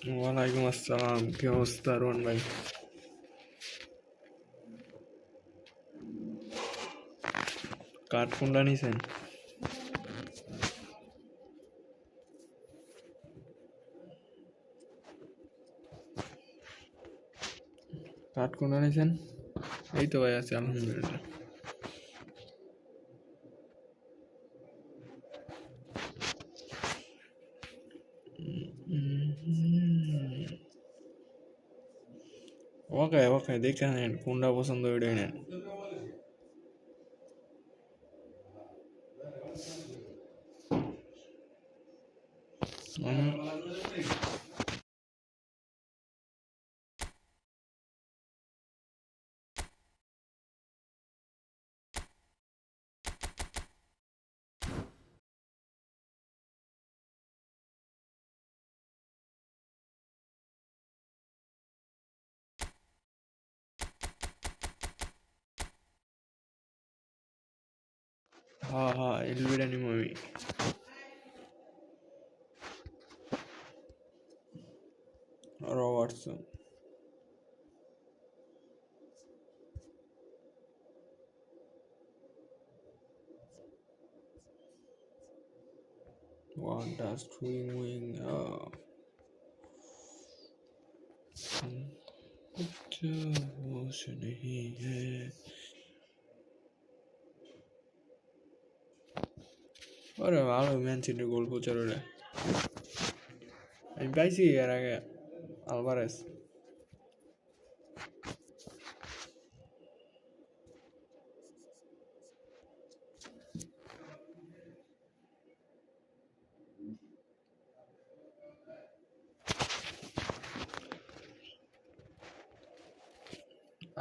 ওয়ালাইকুম আসসালাম, কি অবস্থা রোহন ভাই? কাঠ কোনটা নিছেন? কাঠ কোনটা নিছেন? এই তো ভাই আছে আলহামদুলিল্লাহ। ওকে ওকে, দেখে নেন কোনটা পছন্দ ওইটাই নেন। হ্যাঁ হ্যাঁ, এলবিটা নিব আমি। রবার্টসন। What does doing कुछ होश नहीं है। আরে ভালো ম্যান সিটির গোল প্রচার ওরে আমি পাইছি এর আগে। আলভারেস।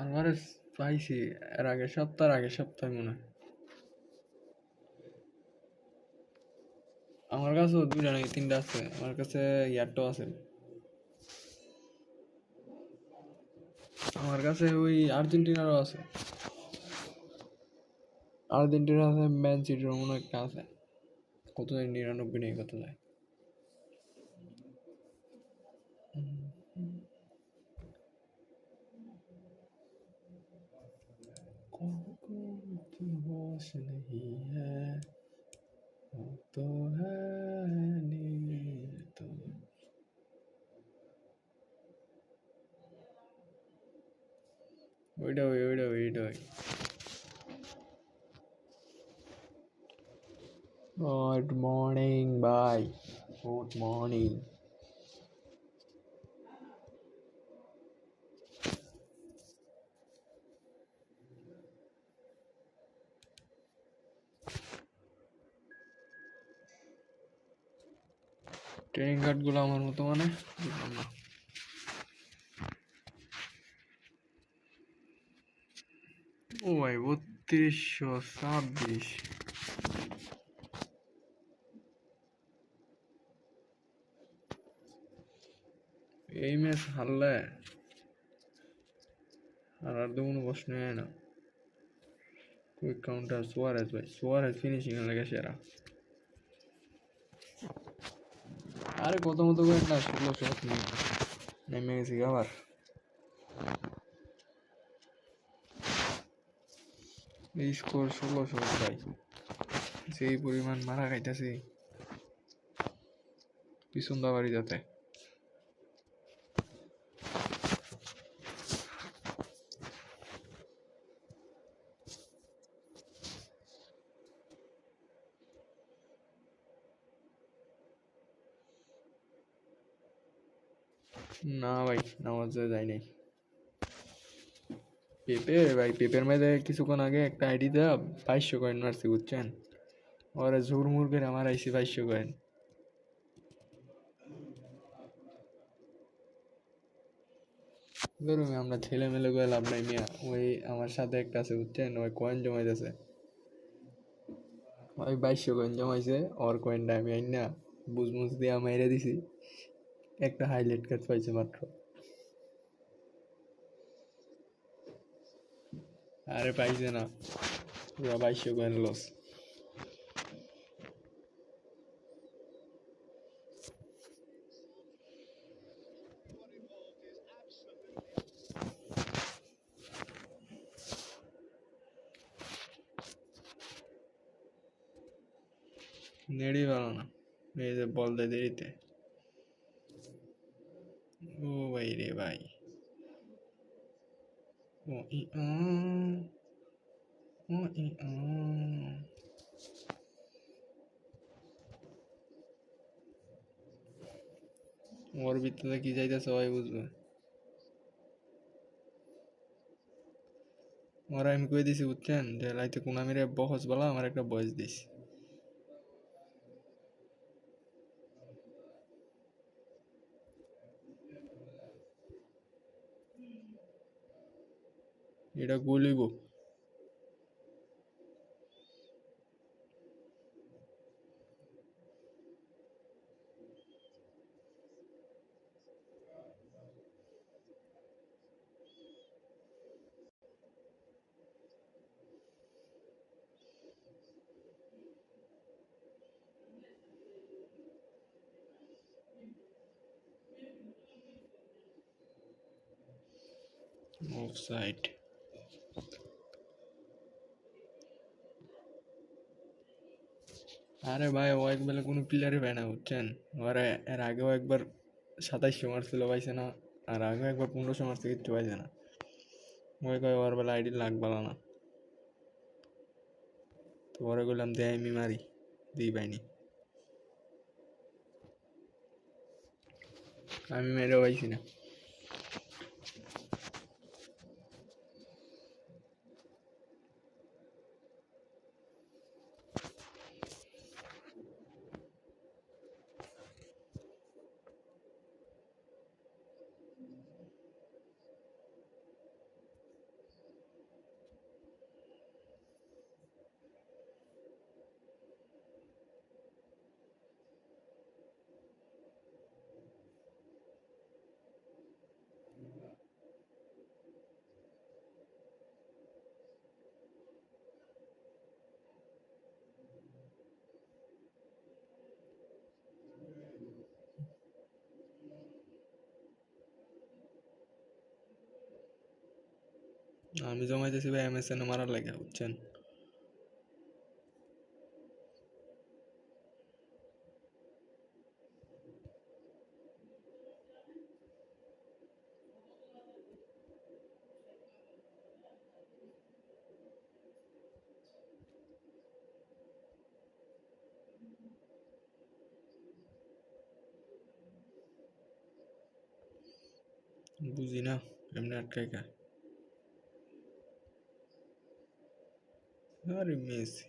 আলভারেস পাইছি এর আগের সপ্তাহে মনে হয়। আমার কাছেও দুইটা নাকি তিনটা আছে, আমার কাছে ইয়ারটাও আছে। আমার কাছে ওই আর্জেন্টিনারও আছে, আর্জেন্টিনা আছে, ম্যান সিটির মনে হয় একটা আছে। কত যায় 99 নেই, কত যায়? होश नहीं है वो तो है नींद तो। ওইটা ওই। গুড মর্নিং ভাই, গুড মর্নিং। ট্রেনিং কার্ডগুলো আমার মতো মানে বুঝলাম না। ও ভাই 3226। এই ম্যাচ হারলে আর তো কোনো প্রশ্ন হয় না। কুইক কাউন্টার সুয়ারেজ ভাই, সুয়ারেজ ফিনিশিং এর লাগে সেরা। আরে কত মতো করে না, 16 নেমে গেছি আবার। এই স্কোর 16 ভাই, যেই পরিমাণ মারা খাইতেছি পিছন দাবাড়ি যাতে। না ভাই, নামাজে যাই নাই। পেপের মধ্যে কিছুক্ষণ আগে একটা আইডি দেওয়া 2200 কয়েন মারছি, বুঝছেন? ওরা ঝুরমুর করে আমার আইসি 2200 কয়েন। ধরুন আমরা ছেলে মেলে করে লাভ নাই মিয়া। ওই আমার সাথে একটা আছে বুঝছেন, ওই কয়েন জমাইতেছে, ওই 2200 কয়েন জমাইছে। ওর কয়েনটা আমি আইন না বুঝমুজ দিয়ে মেরে দিছি, একটা হাইলাইট কাজ পাইছে মাত্র। আরে পাইছে না, পুরো 2200 কয়েন লস। নেড়ি ভালো না, এই যে বল দেয় দেরিতে। ও ভাই রে ভাই, ও ই ও ই ওর ভিতরে কি যাইতেছে সবাই বুঝবে। ওরা আমি কই দিছি বুঝছেন, যে রাইতে কোনামিরে বহস বলা আমার একটা বয়স দিস। এটা গোল হইব। Of side. আরে ভাই ও একবেলা কোনো প্লেয়ারই পায় না বুঝছেন। ওরা এর আগেও একবার 2700 মারছিল পাইছে না, আর আগেও একবার 1500 মারছে কিচ্ছু পাইছে না। ওই কয় ওর বেলা আইডি লাগ বালা না, তো পরে বললাম দে আমি মারি, দিই পাইনি। আমি মেরেও পাইছি না। আমি জমাইতেছি ভাই MSN মারার লাগে বুঝছেন। বুঝি না এমনি আটকাই খায়। আরে মেসি,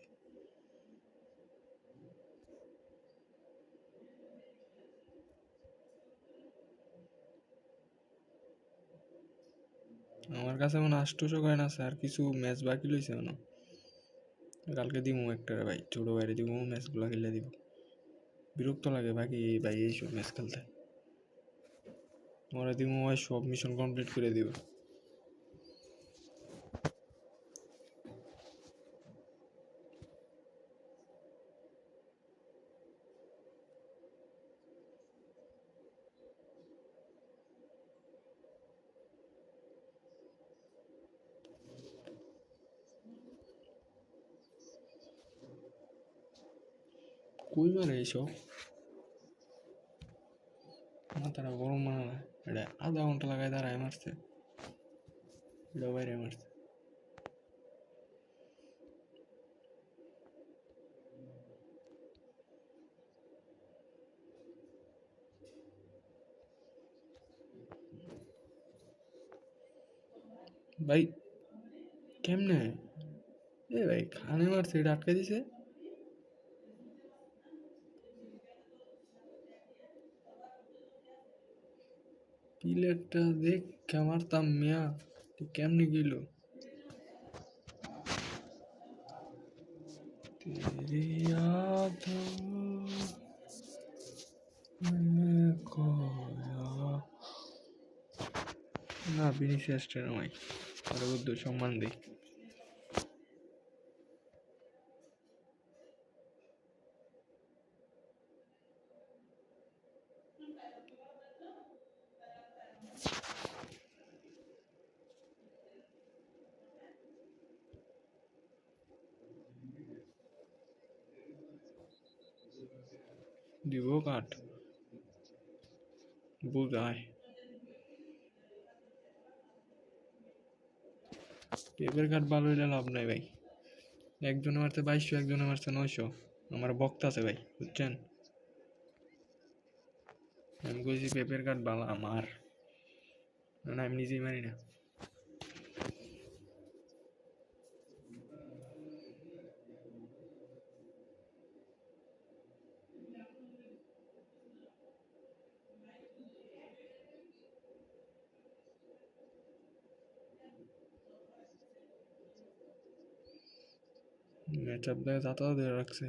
আমার কাছে মনে 800 কয়েন আছে, আর কিছু ম্যাচ বাকি লইছে মনে। কালকে দিমু একটা রে ভাই, ছোট বাইরে দিমু, ম্যাচগুলো খেলে দিব। বিরক্ত লাগে বাকি ভাই এইসব ম্যাচ খেলতে। ওরা দিমু ভাই সব মিশন কমপ্লিট করে দিব। কই মারে এইসব, মাথাটা গরম মানে না। এটা আধা ঘন্টা লাগায় দাঁড়ায় মারছে, এটা বাইরে মারছে। ভাই কেমনে, এ ভাই খানে মারছে, এটা আটকে দিছে। প্লেটটা দেখ মারতাম মিয়া, কেমনে গেল। तेरी यादों में खोया। না ভিনিসিয়াসটা নয়, আরো বুদ্ধ সম্মান দিই। দিব কাট বুঝায় পেপের কাট ভালো হইলে লাভ নাই ভাই একজনে মারছে 2200 একজনে মারছে 900 আমার বক্তা আছে ভাই বুঝছেন আমি কইছি পেপের কাট ভালো আমার না আমি নিজেই মারি না ম্যাচ আপ দেখে যাতায়াত ধরে রাখছে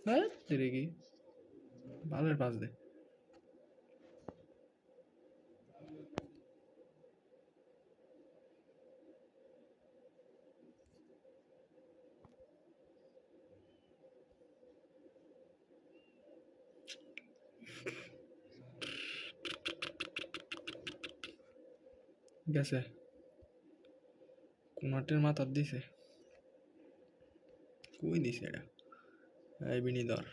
হ্যাঁ তেরে কি ভালোর পাস দে গেছে কোনাটের মাথার দিছে কই দিছে এটা এই বিনিদর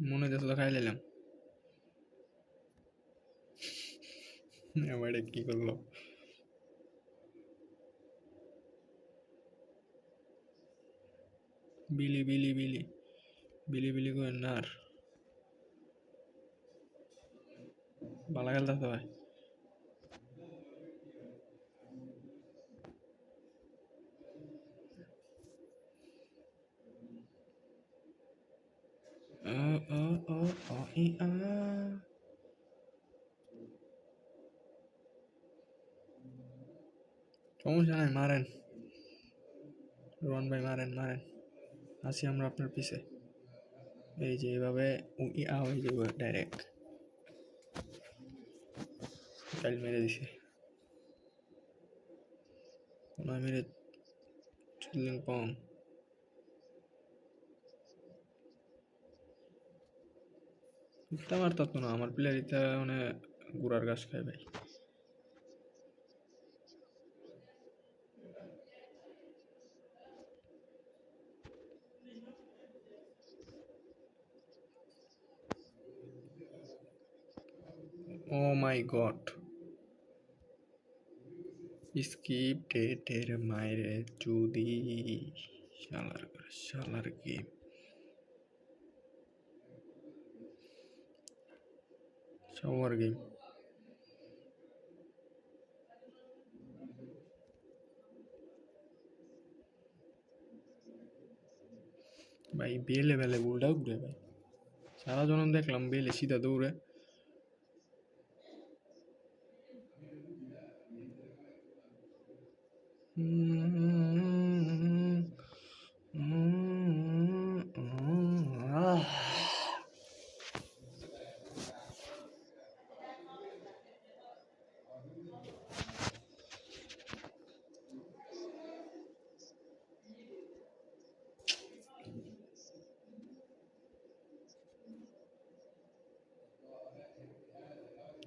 মনে হইতেছে তো খাই লাইলাম আমার কি করলো বিলি বিলি বিলি বিলি বিলি করে না আর ভালো খেলতেছে ভাই সমস্যা নাই মারেন রোহন ভাই মারেন মারেন আসি আমরা আপনার পিছে এই যে এইভাবে হয়ে যাবে ডাইরেক্ট টাইল মেরে দিছে কোনায় মেরে চুদলেন পং ইত্যা মারতাম তো না আমার প্লেয়ার ইত্যা মানে গুড়ার গাছ খায় ভাই ও মাই গড স্কিপ ডেটের মায়ের চুদি শালার গেম সবার গেম ভাই বেলে বেলে উল্টা ঘুরে ভাই সারা জনম দেখলাম বেলে সিধা দৌড়ে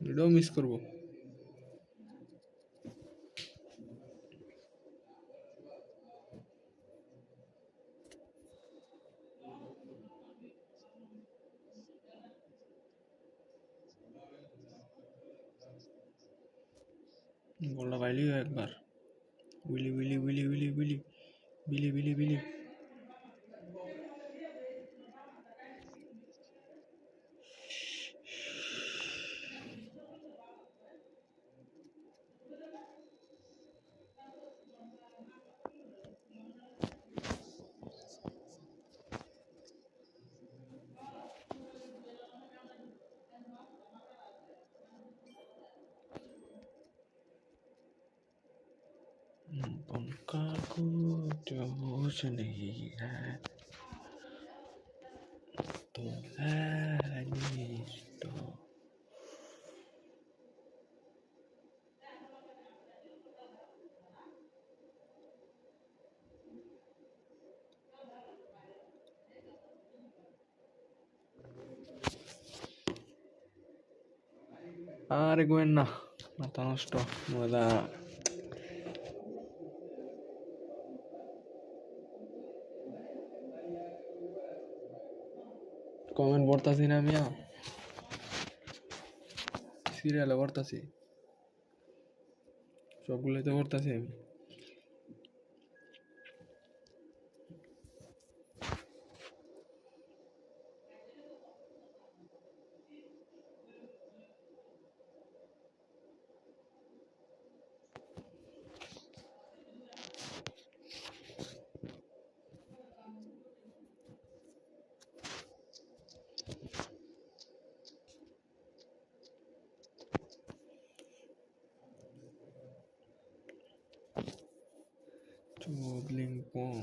এটাও মিস করবো বলটা পাইলিও একবার উইলি উইলি উইলি উইলি উইলি বিলি বিলি বিলি उनका कुछ होश नहीं है तो है तो আরে গোয়েন না, মাথা নষ্ট মজা। কমেন্ট পড়তাছি না মিয়া, সিরিয়ালে পড়তাছি, সবগুলোই তো পড়তাছি আমি। চুদলিং পং,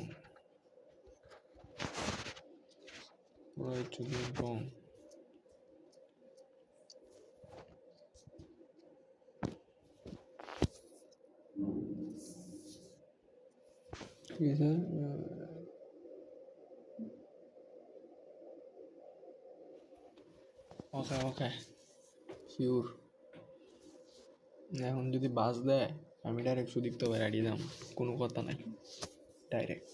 ওই চুদলিং পং। কি আছে? ওকে ওকে, শিওর। এখন যদি বাস দেয় আমি ডাইরেক্ট সুদীপ্ত ভাই রাড়ি দাম, কোনো কথা নাই, ডাইরেক্ট।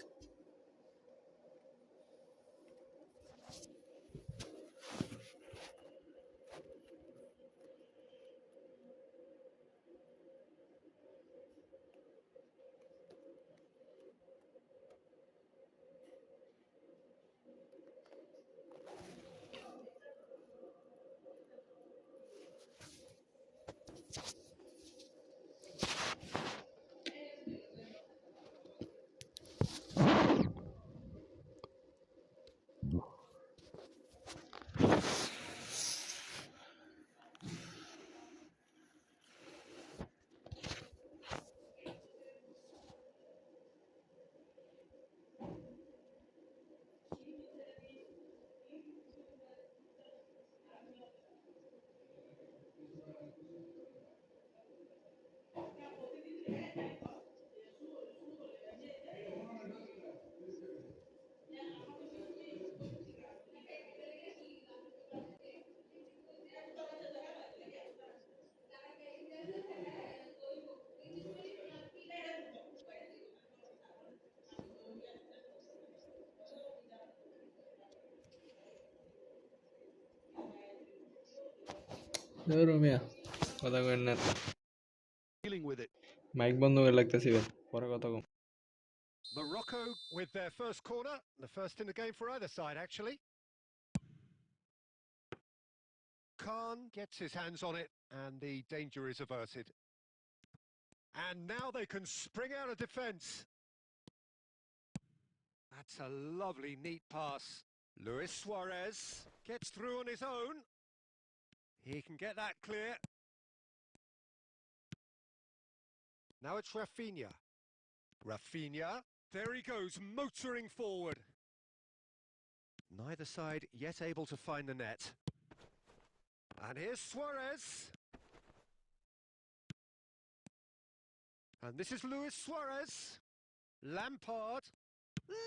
মিয়া কথা কইেন না, মাইক বন্ধ করে লাগতেছি, পরে কথা কম। Morocco with their first corner, the first in the game for either side, actually. Khan gets his hands on it, and the danger is averted. And now they can spring out of defence. That's a lovely, neat pass. Luis Suarez gets through on his own. He can get that clear. Now it's Rafinha. Rafinha, there he goes, motoring forward. Neither side yet able to find the net. And here's Suarez. And this is Luis Suarez. Lampard.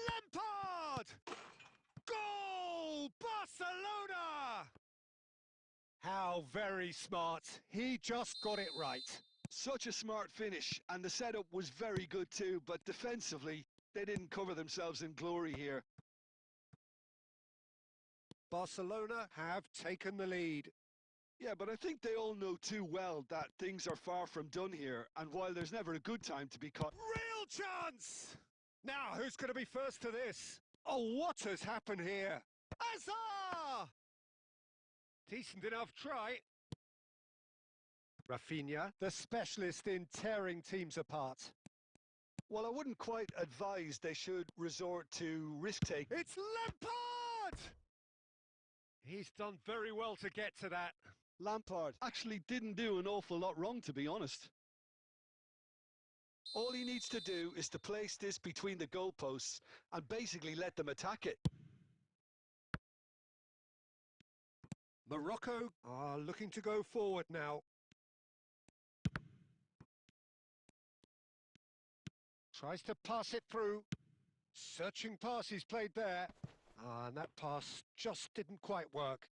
Lampard! Goal! Barcelona! How very smart. He just got it right. Such a smart finish, and the setup was very good too, but defensively, they didn't cover themselves in glory here. Barcelona have taken the lead. Yeah, but I think they all know too well that things are far from done here, and while there's never a good time to be caught... Real chance! Now, who's going to be first to this? Oh, what has happened here? Hazard! Decent enough try. Rafinha, the specialist in tearing teams apart. Well, I wouldn't quite advise they should resort to risk-taking. It's Lampard! He's done very well to get to that. Lampard actually didn't do an awful lot wrong, to be honest. All he needs to do is to place this between the goalposts and basically let them attack it. Morocco are looking to go forward now. Tries to pass it through. Searching pass he's played there. And that pass just didn't quite work.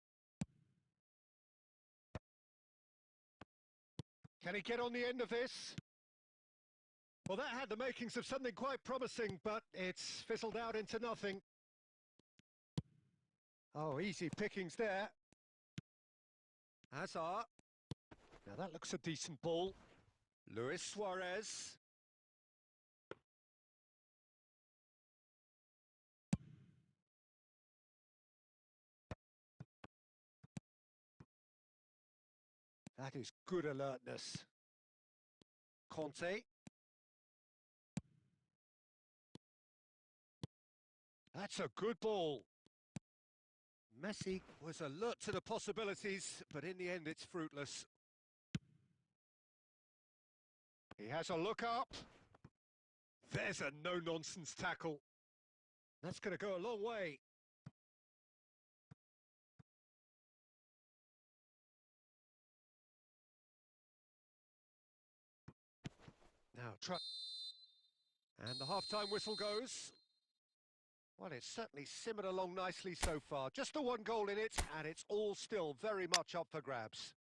Can he get on the end of this? Well, that had the makings of something quite promising, but it's fizzled out into nothing. Oh, easy pickings there. Hazard. Now that looks a decent ball. Luis Suarez. That is good alertness. Conte. That's a good ball. Messi was alert to the possibilities, but in the end it's fruitless. He has a look up. There's a no-nonsense tackle. That's going to go a long way. Now try. And the half-time whistle goes. Well, it's certainly simmered along nicely so far. Just the one goal in it, and it's all still very much up for grabs.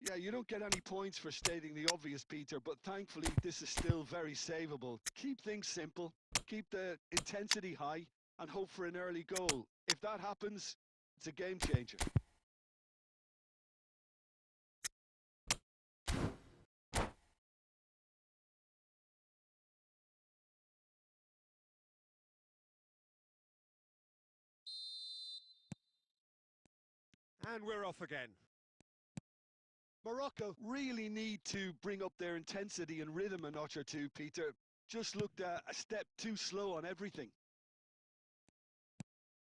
Yeah, you don't get any points for stating the obvious, Peter, but thankfully this is still very savable. Keep things simple, keep the intensity high, and hope for an early goal. If that happens, it's a game changer. And we're off again. Morocco really need to bring up their intensity and rhythm a notch or two, Peter. Just looked a step too slow on everything.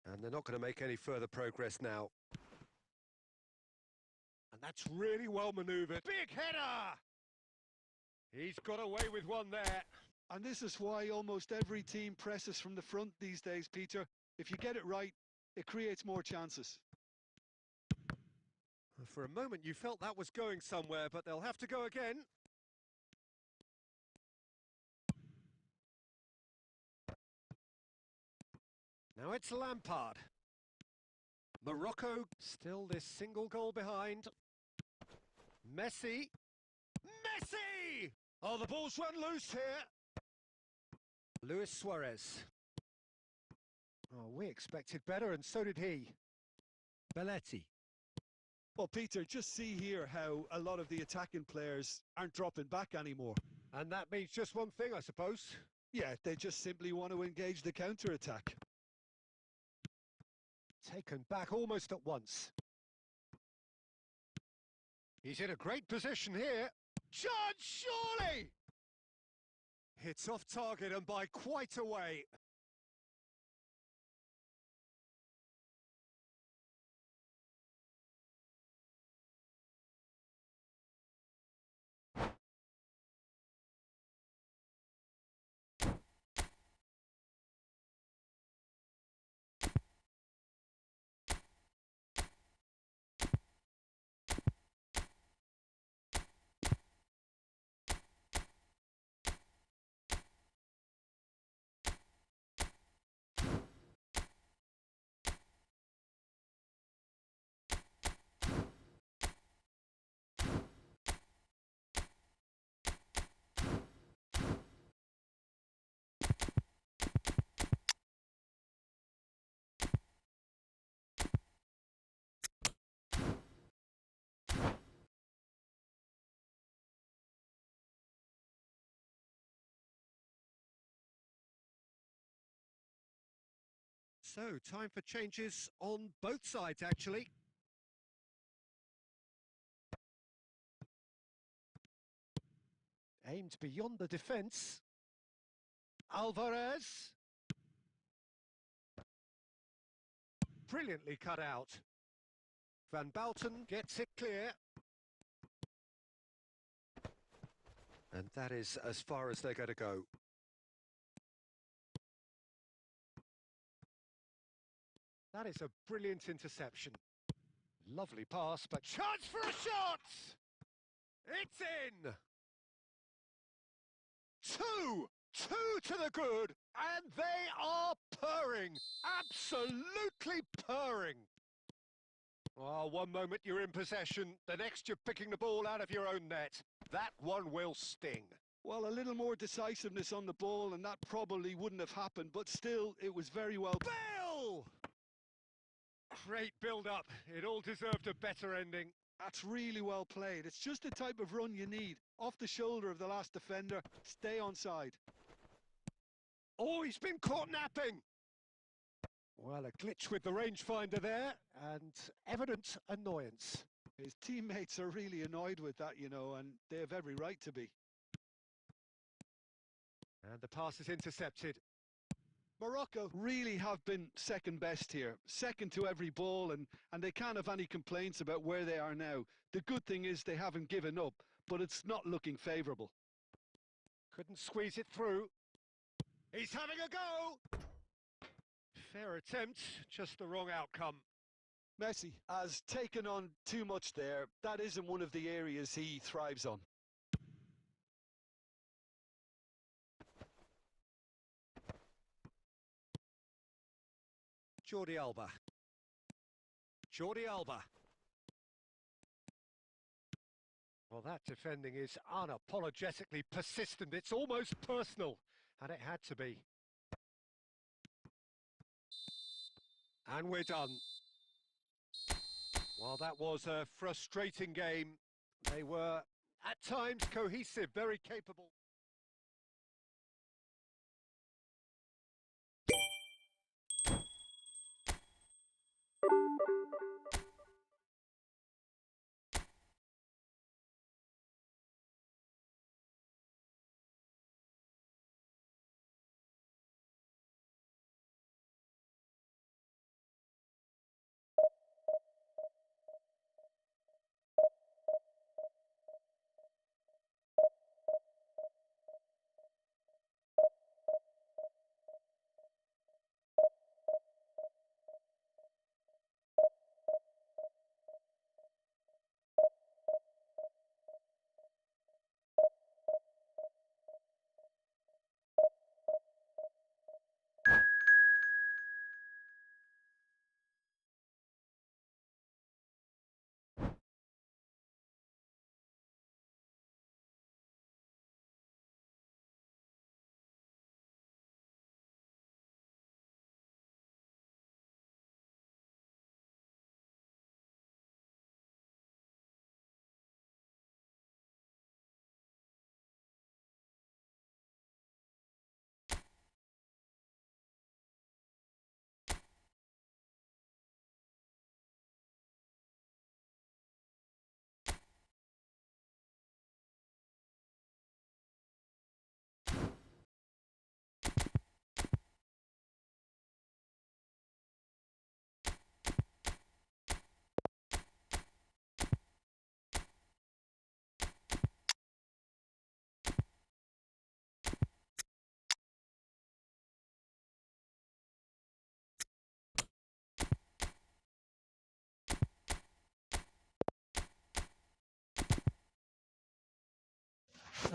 And they're not going to make any further progress now. And that's really well manoeuvred. Big header! He's got away with one there. And this is why almost every team presses from the front these days, Peter. If you get it right, it creates more chances. For a moment you felt that was going somewhere, but they'll have to go again. Now it's Lampard. Morocco still this single goal behind. Messi. Messi! Oh, the ball's run loose here. Luis Suarez. Oh, we expected better, and so did he. Belletti. Well, Peter, just see here how a lot of the attacking players aren't dropping back anymore. And that means just one thing, I suppose. Yeah, they just simply want to engage the counter-attack. Taken back almost at once. He's in a great position here. Chance, surely! It's off target and by quite a way. So, time for changes on both sides, actually. Aimed beyond the defence. Alvarez. Brilliantly cut out. Van Bouten gets it clear. And that is as far as they're going to go. That is a brilliant interception. Lovely pass, but chance for a shot! It's in! Two to the good, and they are purring, absolutely purring. Oh, one moment you're in possession, the next you're picking the ball out of your own net. That one will sting. Well, a little more decisiveness on the ball and that probably wouldn't have happened, but still, it was very well... Bill! Great build-up. It all deserved a better ending. That's really well played. It's just the type of run you need. Off the shoulder of the last defender, stay onside. Oh, he's been caught napping! Well, a glitch with the rangefinder there, and evident annoyance. His teammates are really annoyed with that, you know, and they have every right to be. And the pass is intercepted. Morocco really have been second best here, second to every ball, and they can't have any complaints about where they are now. The good thing is they haven't given up, but it's not looking favourable. Couldn't squeeze it through. He's having a go! Fair attempt, just the wrong outcome. Messi has taken on too much there. That isn't one of the areas he thrives on. Jordi Alba. Jordi Alba. Well, that defending is unapologetically persistent. It's almost personal, and it had to be. And we're done. Well, that was a frustrating game. They were, at times, cohesive, very capable.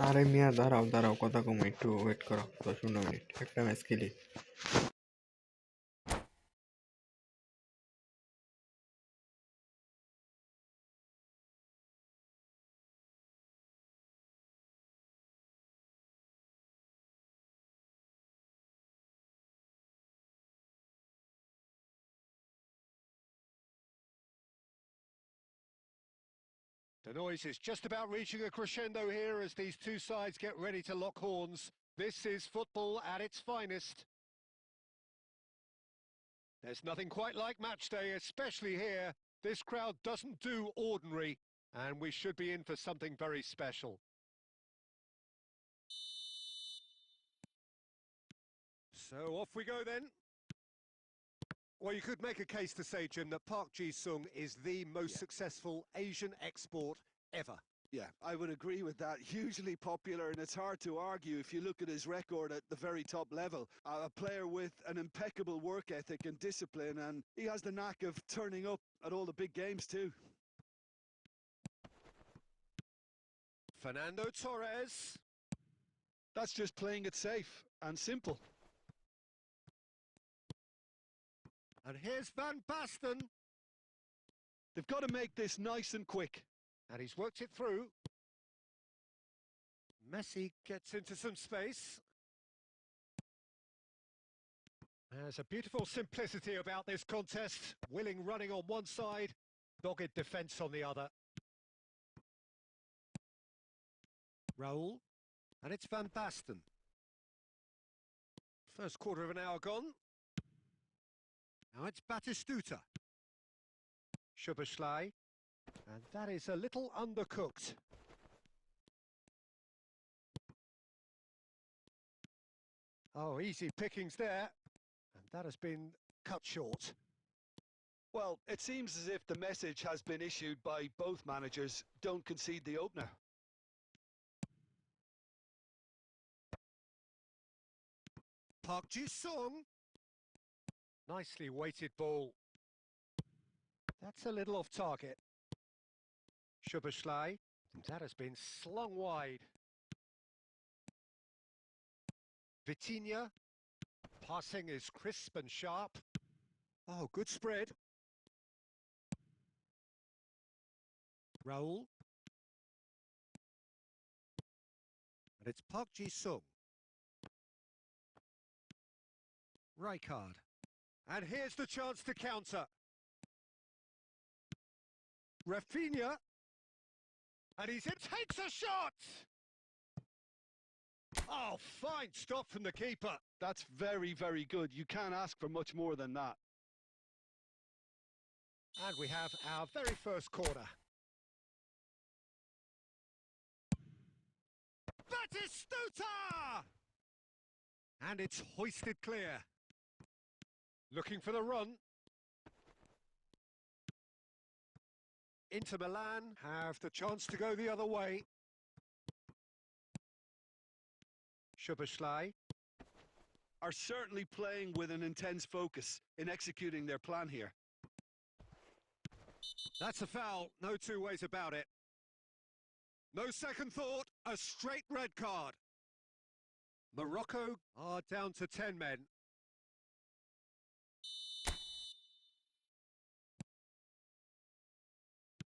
আরে মিয়া দাঁড়াও দাঁড়াও, কথা কম, একটু wait করো 10-15 minute, একটা match খেলি। The noise is just about reaching a crescendo here as these two sides get ready to lock horns. This is football at its finest. There's nothing quite like match day, especially here. This crowd doesn't do ordinary, and we should be in for something very special. So off we go then. Well, you could make a case to say, Jim, that Park Ji-sung is the most successful Asian export ever. Yeah, I would agree with that. Hugely popular, and it's hard to argue if you look at his record at the very top level. A player with an impeccable work ethic and discipline, and he has the knack of turning up at all the big games too. Fernando Torres. That's just playing it safe and simple. And here's Van Basten. They've got to make this nice and quick. And he's worked it through. Messi gets into some space. There's a beautiful simplicity about this contest. Willing running on one side, dogged defence on the other. Raul, and it's Van Basten. First quarter of an hour gone. Now it's Batistuta. Szoboszlai, and that is a little undercooked. Oh, easy pickings there, and that has been cut short. Well, it seems as if the message has been issued by both managers. Don't concede the opener. Park Ji-sung. Nicely weighted ball. That's a little off target. Szoboszlai, that has been slung wide. Vitinha, passing is crisp and sharp. Oh, good spread. Raul. And it's Park Ji-sung. Rijkaard. And here's the chance to counter. Rafinha. And he's in, takes a shot! Oh, fine stop from the keeper. That's very, very good. You can't ask for much more than that. And we have our very first corner. Batistuta! And it's hoisted clear. Looking for the run. Inter Milan have the chance to go the other way. Szoboszlai are certainly playing with an intense focus in executing their plan here. That's a foul, no two ways about it. No second thought, a straight red card. Morocco are down to 10 men.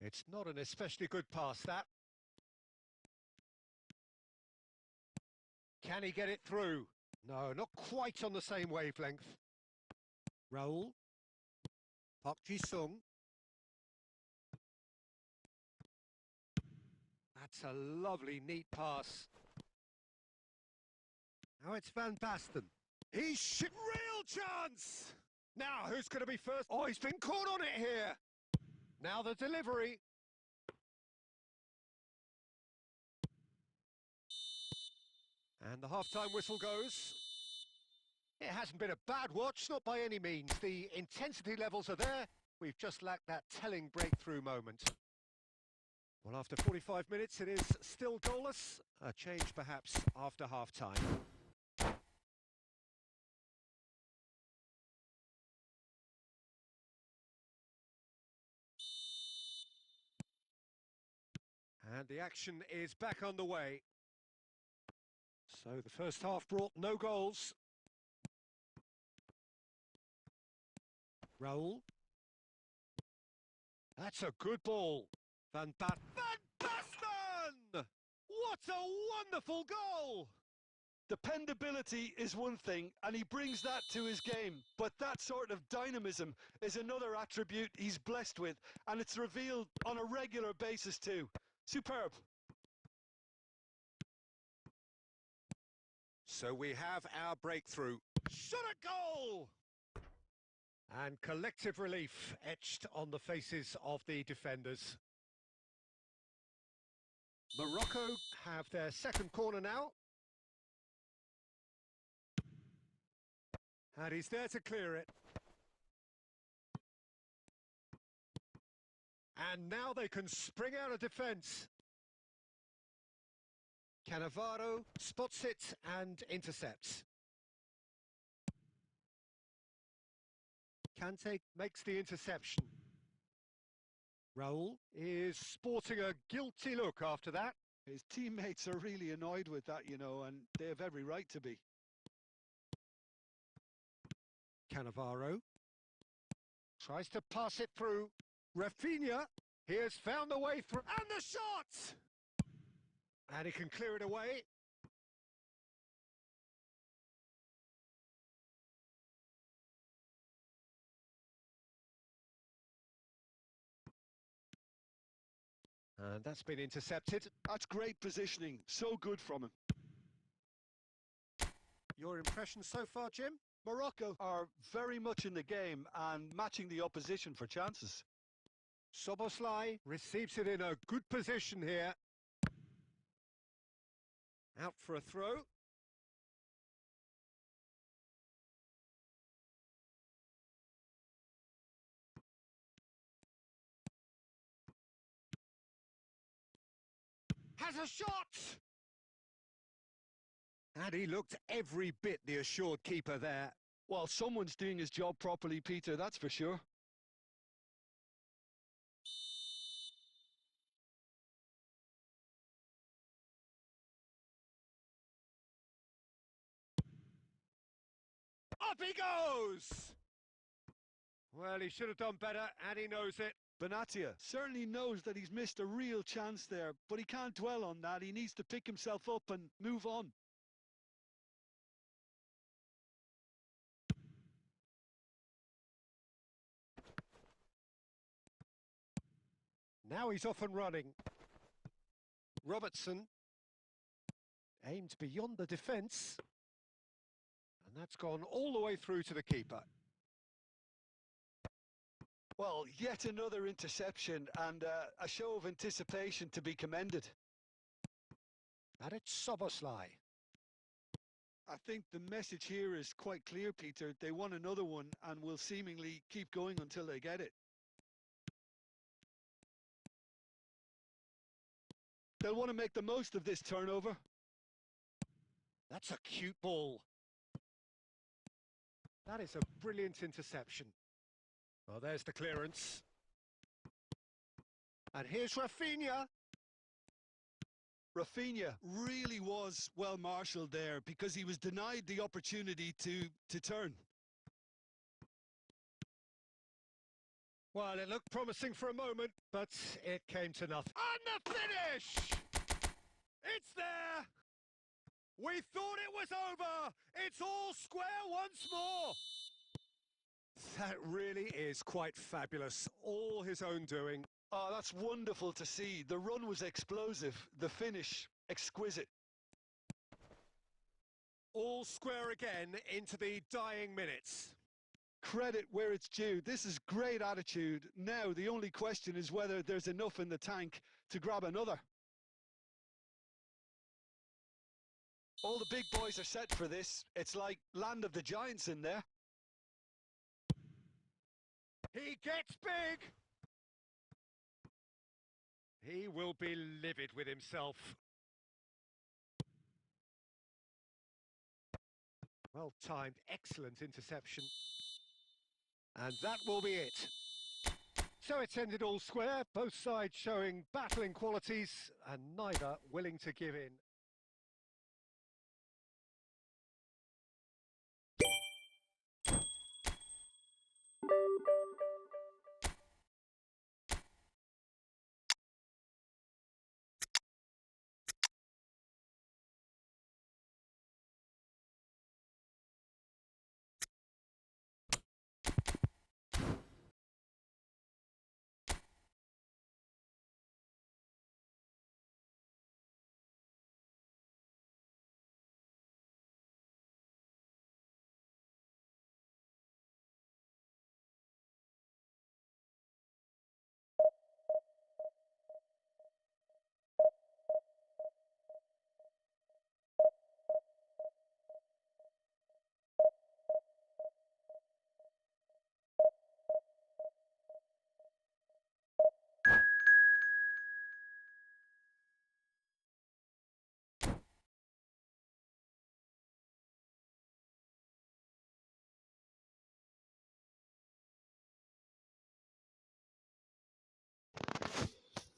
It's not an especially good pass, that. Can he get it through? No, not quite on the same wavelength. Raul. Park Ji-sung. That's a lovely, neat pass. Now it's Van Basten. He's real chance! Now, who's going to be first? Oh, he's been caught on it here. Now the delivery. And the half-time whistle goes. It hasn't been a bad watch, not by any means. The intensity levels are there. We've just lacked that telling breakthrough moment. Well, after 45 minutes, it is still goalless. A change, perhaps, after half-time. And the action is back underway. So the first half brought no goals. Raul. That's a good ball. Van Basten! What a wonderful goal! Dependability is one thing, and he brings that to his game. But that sort of dynamism is another attribute he's blessed with, and it's revealed on a regular basis too. Superb. So we have our breakthrough. Shot a goal! And collective relief etched on the faces of the defenders. Morocco have their second corner now. And he's there to clear it. And now they can spring out of defence. Cannavaro spots it and intercepts. Kante makes the interception. Raul is sporting a guilty look after that. His teammates are really annoyed with that, you know, and they have every right to be. Cannavaro tries to pass it through. Rafinha, he has found the way through. And the shot! And he can clear it away. And that's been intercepted. That's great positioning. So good from him. Your impression so far, Jim? Morocco are very much in the game and matching the opposition for chances. Soboslai receives it in a good position here. Out for a throw. Has a shot! And he looked every bit the assured keeper there. Well, someone's doing his job properly, Peter, that's for sure. Up he goes! Well, he should have done better, and he knows it. Benatia certainly knows that he's missed a real chance there, but he can't dwell on that. He needs to pick himself up and move on. Now he's off and running. Robertson aimed beyond the defence. And that's gone all the way through to the keeper. Well, yet another interception and a show of anticipation to be commended. And it's Soboslai. I think the message here is quite clear, Peter. They want another one and will seemingly keep going until they get it. They'll want to make the most of this turnover. That's a cute ball. That is a brilliant interception. Well, there's the clearance. And here's Rafinha. Rafinha really was well marshalled there because he was denied the opportunity to turn. Well, it looked promising for a moment, but it came to nothing. And the finish! It's there! We thought it was over! It's all square once more! That really is quite fabulous. All his own doing. Oh, that's wonderful to see. The run was explosive, the finish exquisite. All square again into the dying minutes. Credit where it's due. This is great attitude. Now, the only question is whether there's enough in the tank to grab another. All the big boys are set for this. It's like Land of the Giants in there. He gets big! He will be livid with himself. Well timed, excellent interception. And that will be it. So it's ended all square, both sides showing battling qualities and neither willing to give in.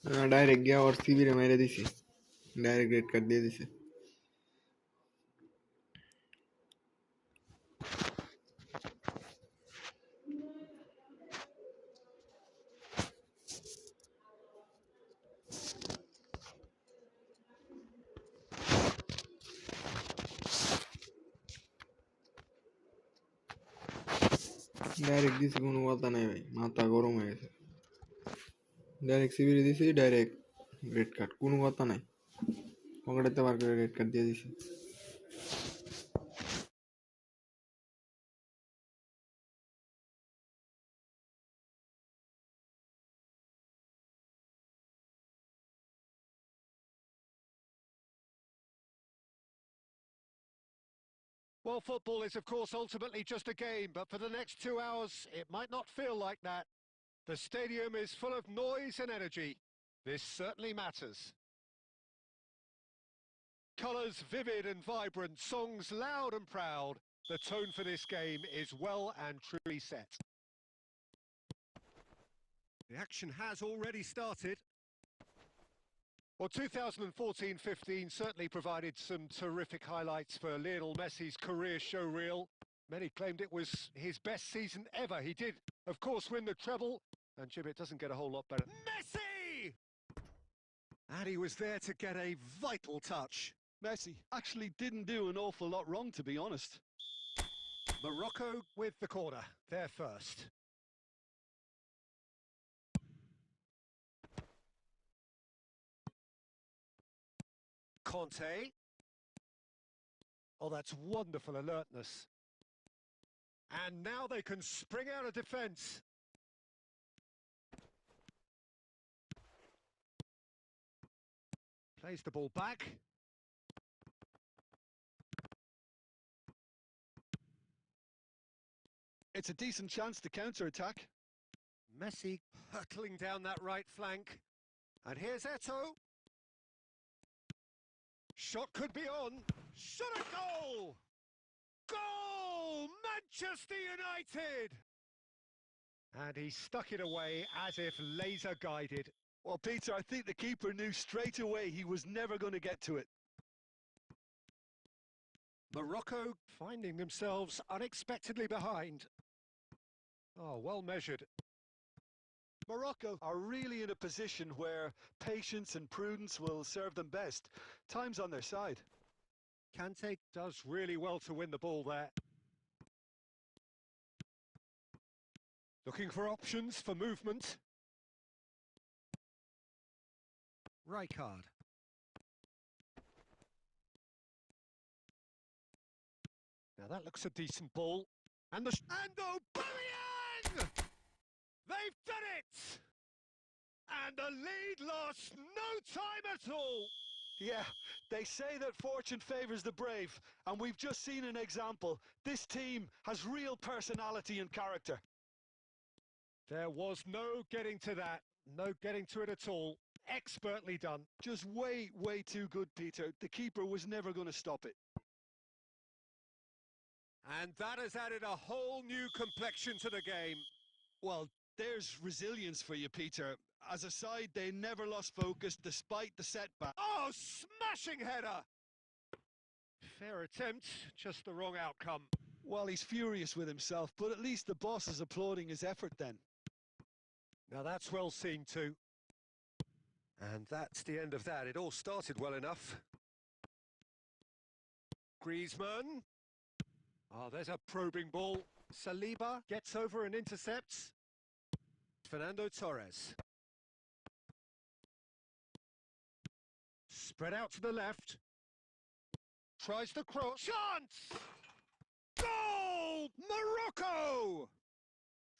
Direct गया और शिविर मेरे दी सी direct red कर दिए दिसे direct দিছি, কোনো কথা নাই ভাই, মাথা গরম হয়ে গেছে। ডাইরেক্ট সিবিরি দিছি, ডাইরেক্ট রেড কার্ড, কোনো কথা নাই। পকেটেতে বার করে রেড কার্ড দিয়ে দিছি। Well, football is, of course, ultimately just a game, but for the next 2 hours, it might not feel like that. The stadium is full of noise and energy. This certainly matters. Colours vivid and vibrant, songs loud and proud. The tone for this game is well and truly set. The action has already started. Well, 2014-15 certainly provided some terrific highlights for Lionel Messi's career showreel. Many claimed it was his best season ever. He did, of course, win the treble, and Jim, it doesn't get a whole lot better. Messi! And he was there to get a vital touch. Messi actually didn't do an awful lot wrong, to be honest. Morocco with the corner, there first. Conte. Oh, that's wonderful alertness. And now they can spring out of defence. Plays the ball back. It's a decent chance to counter-attack. Messi hurtling down that right flank. And here's Eto'o. Shot could be on. Shot a goal! Goal! Manchester United! And he stuck it away as if laser guided. Well, Peter, I think the keeper knew straight away he was never going to get to it. Morocco finding themselves unexpectedly behind. Oh, well measured. Morocco are really in a position where patience and prudence will serve them best. Time's on their side. Kante does really well to win the ball there. Looking for options for movement. Rijkaard. Now that looks a decent ball. And Aubameyang! They've done it! And the lead lost no time at all. Yeah, they say that fortune favours the brave, and we've just seen an example. This team has real personality and character. There was no getting to that, no getting to it at all. Expertly done. Just way too good, Peter. The keeper was never going to stop it. And that has added a whole new complexion to the game. Well, there's resilience for you, Peter. As a side, they never lost focus despite the setback. Oh, smashing header! Fair attempt, just the wrong outcome. Well, he's furious with himself, but at least the boss is applauding his effort then. Now that's well seen too. And that's the end of that. It all started well enough. Griezmann. Oh, there's a probing ball. Saliba gets over and intercepts. Fernando Torres. Spread out to the left. Tries the cross. Chance! Goal! Morocco!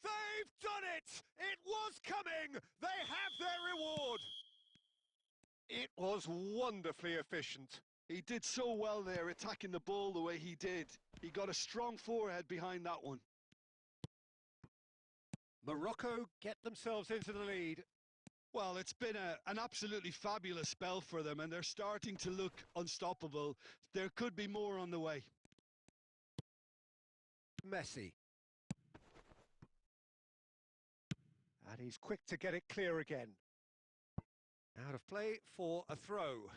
They've done it! It was coming! They have their reward! It was wonderfully efficient. He did so well there, attacking the ball the way he did. He got a strong forehead behind that one. Morocco get themselves into the lead. Well, it's been an absolutely fabulous spell for them, and they're starting to look unstoppable. There could be more on the way. Messi. And he's quick to get it clear again. Out of play for a throw.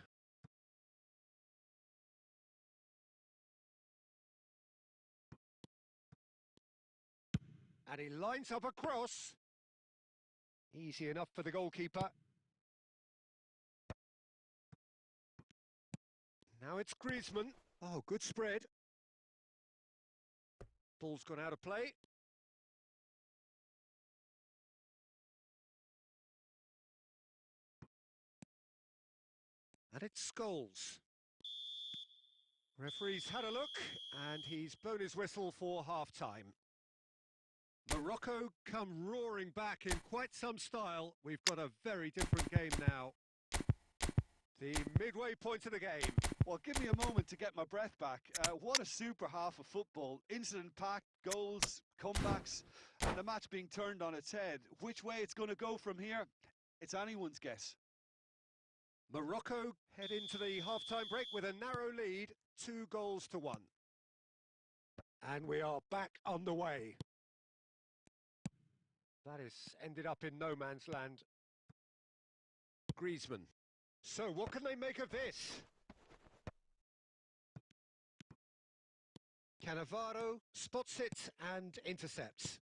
And he lines up a cross. Easy enough for the goalkeeper. Now it's Griezmann. Oh, good spread. Ball's gone out of play. And it's Scholes. Referee's had a look, and he's blown his whistle for half-time. Morocco come roaring back in quite some style. We've got a very different game now. The midway point of the game. Well, give me a moment to get my breath back. What a super half of football. Incident-packed, goals, comebacks, and the match being turned on its head. Which way it's going to go from here, it's anyone's guess. Morocco head into the half-time break with a narrow lead, 2-1. And we are back on the way. That has ended up in no man's land. Griezmann. So what can they make of this? Cannavaro spots it and intercepts.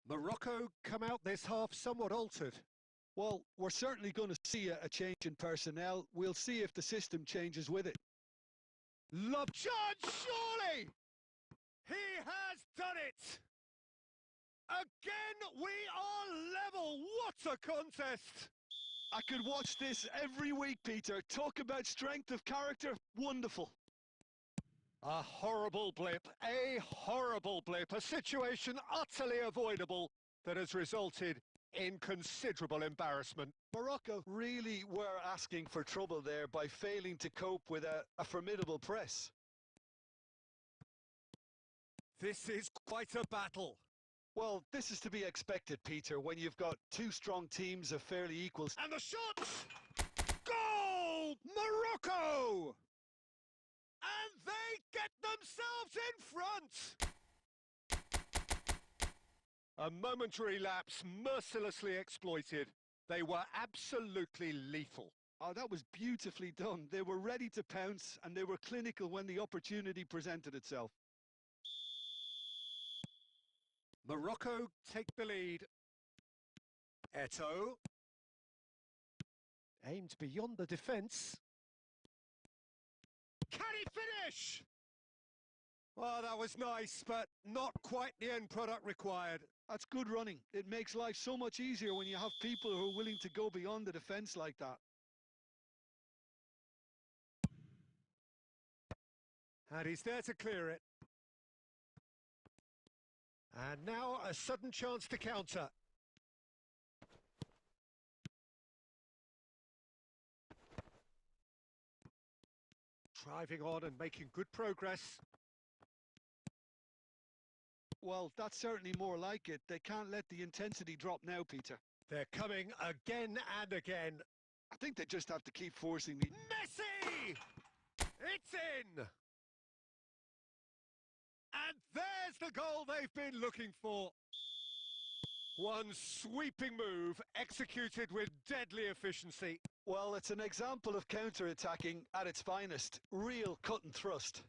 Morocco come out this half somewhat altered. Well, we're certainly going to see a change in personnel. We'll see if the system changes with it. Lob chance, surely! He has done it! Again, we are level. What a contest! I could watch this every week, Peter. Talk about strength of character. Wonderful. A horrible blip, a situation utterly avoidable that has resulted in considerable embarrassment. Morocco really were asking for trouble there by failing to cope with a formidable press. This is quite a battle. Well, this is to be expected, Peter, when you've got two strong teams of fairly equal... And the shot! Goal! Morocco! And they get themselves in front! A momentary lapse mercilessly exploited. They were absolutely lethal. Oh, that was beautifully done. They were ready to pounce, and they were clinical when the opportunity presented itself. Morocco take the lead. Eto'o. Aimed beyond the defence. Can he finish? Oh, that was nice, but not quite the end product required. That's good running. It makes life so much easier when you have people who are willing to go beyond the defence like that. And he's there to clear it. And now a sudden chance to counter. Driving on and making good progress. Well, that's certainly more like it. They can't let the intensity drop now, Peter. They're coming again and again. I think they just have to keep forcing the... Messi! It's in! And there's the goal they've been looking for. One sweeping move, executed with deadly efficiency. Well, it's an example of counter-attacking at its finest. Real cut and thrust.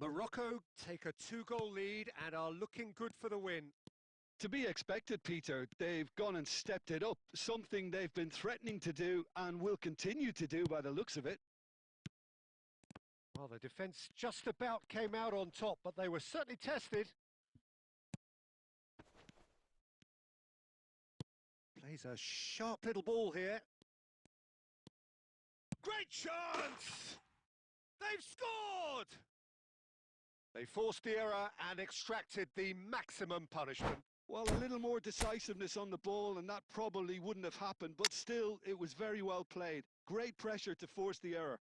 Morocco take a 2-goal lead and are looking good for the win. To be expected, Peter. They've gone and stepped it up. Something they've been threatening to do and will continue to do by the looks of it. Well, the defence just about came out on top, but they were certainly tested. Plays a sharp little ball here. Great chance! They've scored! They forced the error and extracted the maximum punishment. Well, a little more decisiveness on the ball and that probably wouldn't have happened, but still, it was very well played. Great pressure to force the error.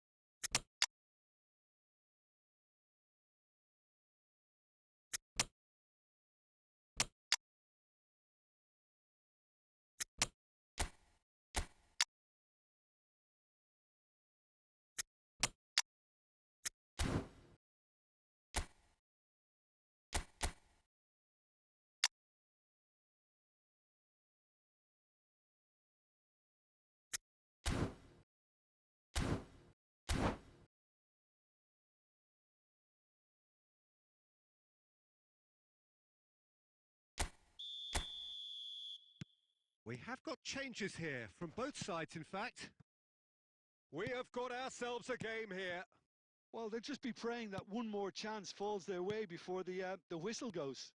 We have got changes here, from both sides in fact. We have got ourselves a game here. Well, they'll just be praying that one more chance falls their way before the whistle goes.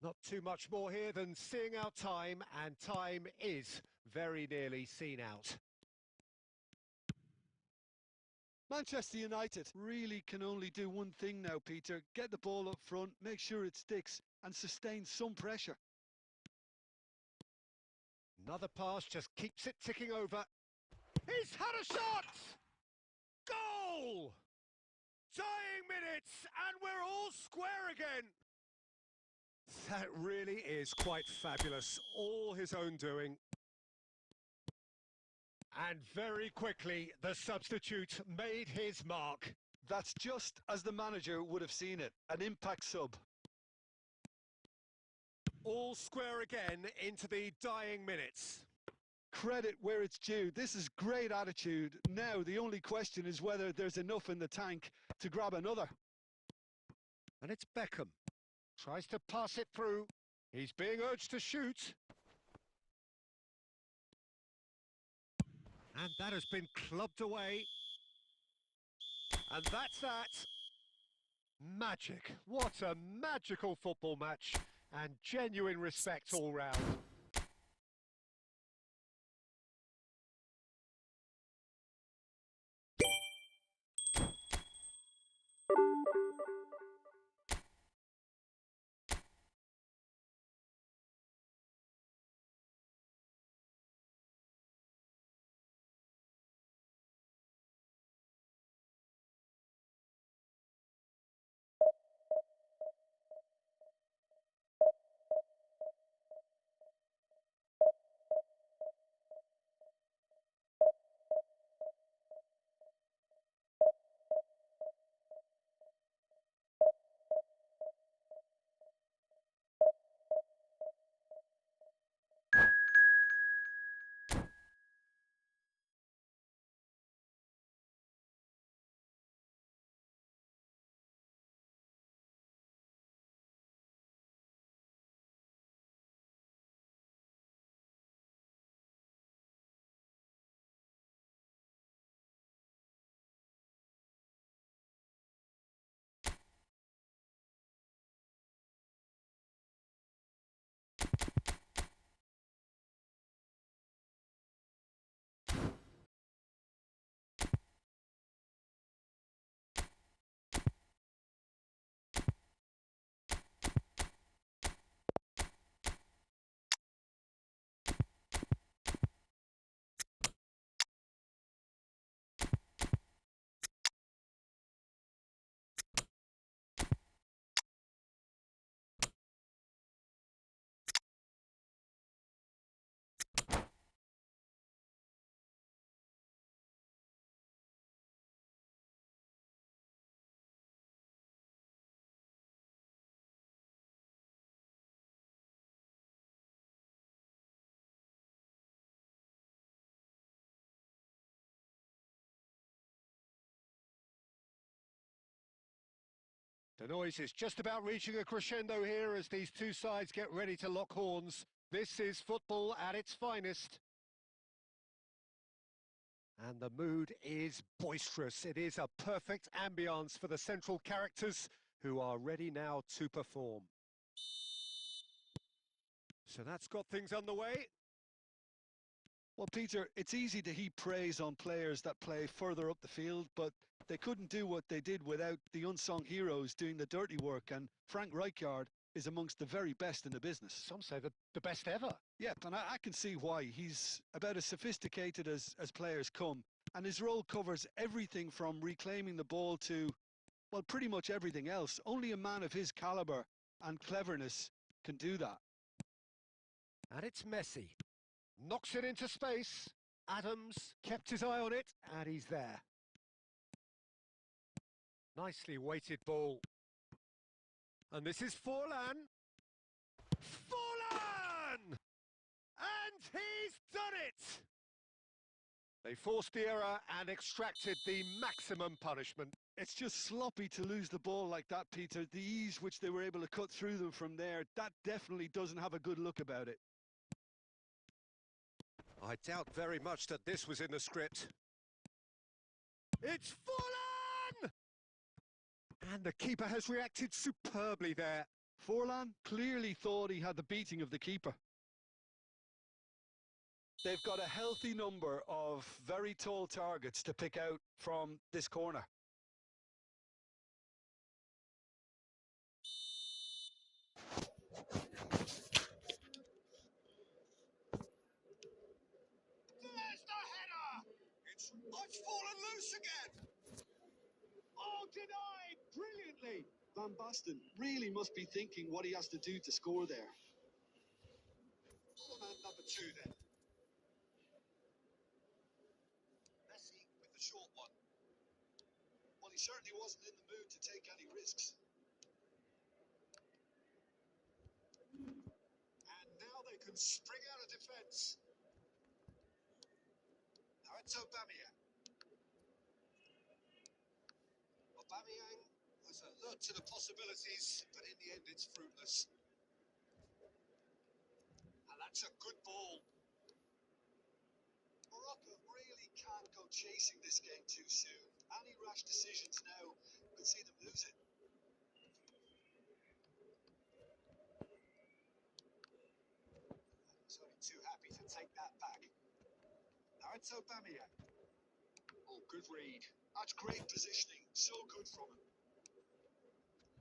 Not too much more here than seeing out time, and time is very nearly seen out. Manchester United really can only do one thing now, Peter. Get the ball up front, make sure it sticks, and sustain some pressure. Another pass just keeps it ticking over. He's had a shot! Goal! Dying minutes, and we're all square again. That really is quite fabulous. All his own doing. And very quickly, the substitute made his mark. That's just as the manager would have seen it, an impact sub. All square again into the dying minutes. Credit where it's due. This is great attitude. Now, the only question is whether there's enough in the tank to grab another. And it's Beckham. Tries to pass it through. He's being urged to shoot. And that has been clubbed away. And that's that. Magic. What a magical football match. And genuine respect all round. The noise is just about reaching a crescendo here as these two sides get ready to lock horns. This is football at its finest. And the mood is boisterous. It is a perfect ambience for the central characters who are ready now to perform. So that's got things underway. Well, Peter, it's easy to heap praise on players that play further up the field, but they couldn't do what they did without the unsung heroes doing the dirty work, and Frank Rijkaard is amongst the very best in the business. Some say the best ever. Yep, and I can see why. He's about as sophisticated as players come, and his role covers everything from reclaiming the ball to, well, pretty much everything else. Only a man of his calibre and cleverness can do that. And it's Messi. Knocks it into space. Adams kept his eye on it, and he's there. Nicely weighted ball. And this is Forlan. Forlan! And he's done it! They forced the error and extracted the maximum punishment. It's just sloppy to lose the ball like that, Peter. The ease which they were able to cut through them from there, that definitely doesn't have a good look about it. I doubt very much that this was in the script. It's Forlan! And the keeper has reacted superbly there. Forlan clearly thought he had the beating of the keeper. They've got a healthy number of very tall targets to pick out from this corner. There's the header! It's fallen loose again! Oh, denied brilliantly! Van Basten really must be thinking what he has to do to score there. Man number 2 then. Messi with the short one. Well, he certainly wasn't in the mood to take any risks. And now they can spring out of defence. Now it's Aubameyang. Aubameyang was alert to the possibilities, but in the end it's fruitless. And that's a good ball. Morocco really can't go chasing this game too soon. Any rash decisions now could see them lose it. He's only too happy to take that back. Now it's Aubameyang. Oh, good read. That's great positioning. So good from him.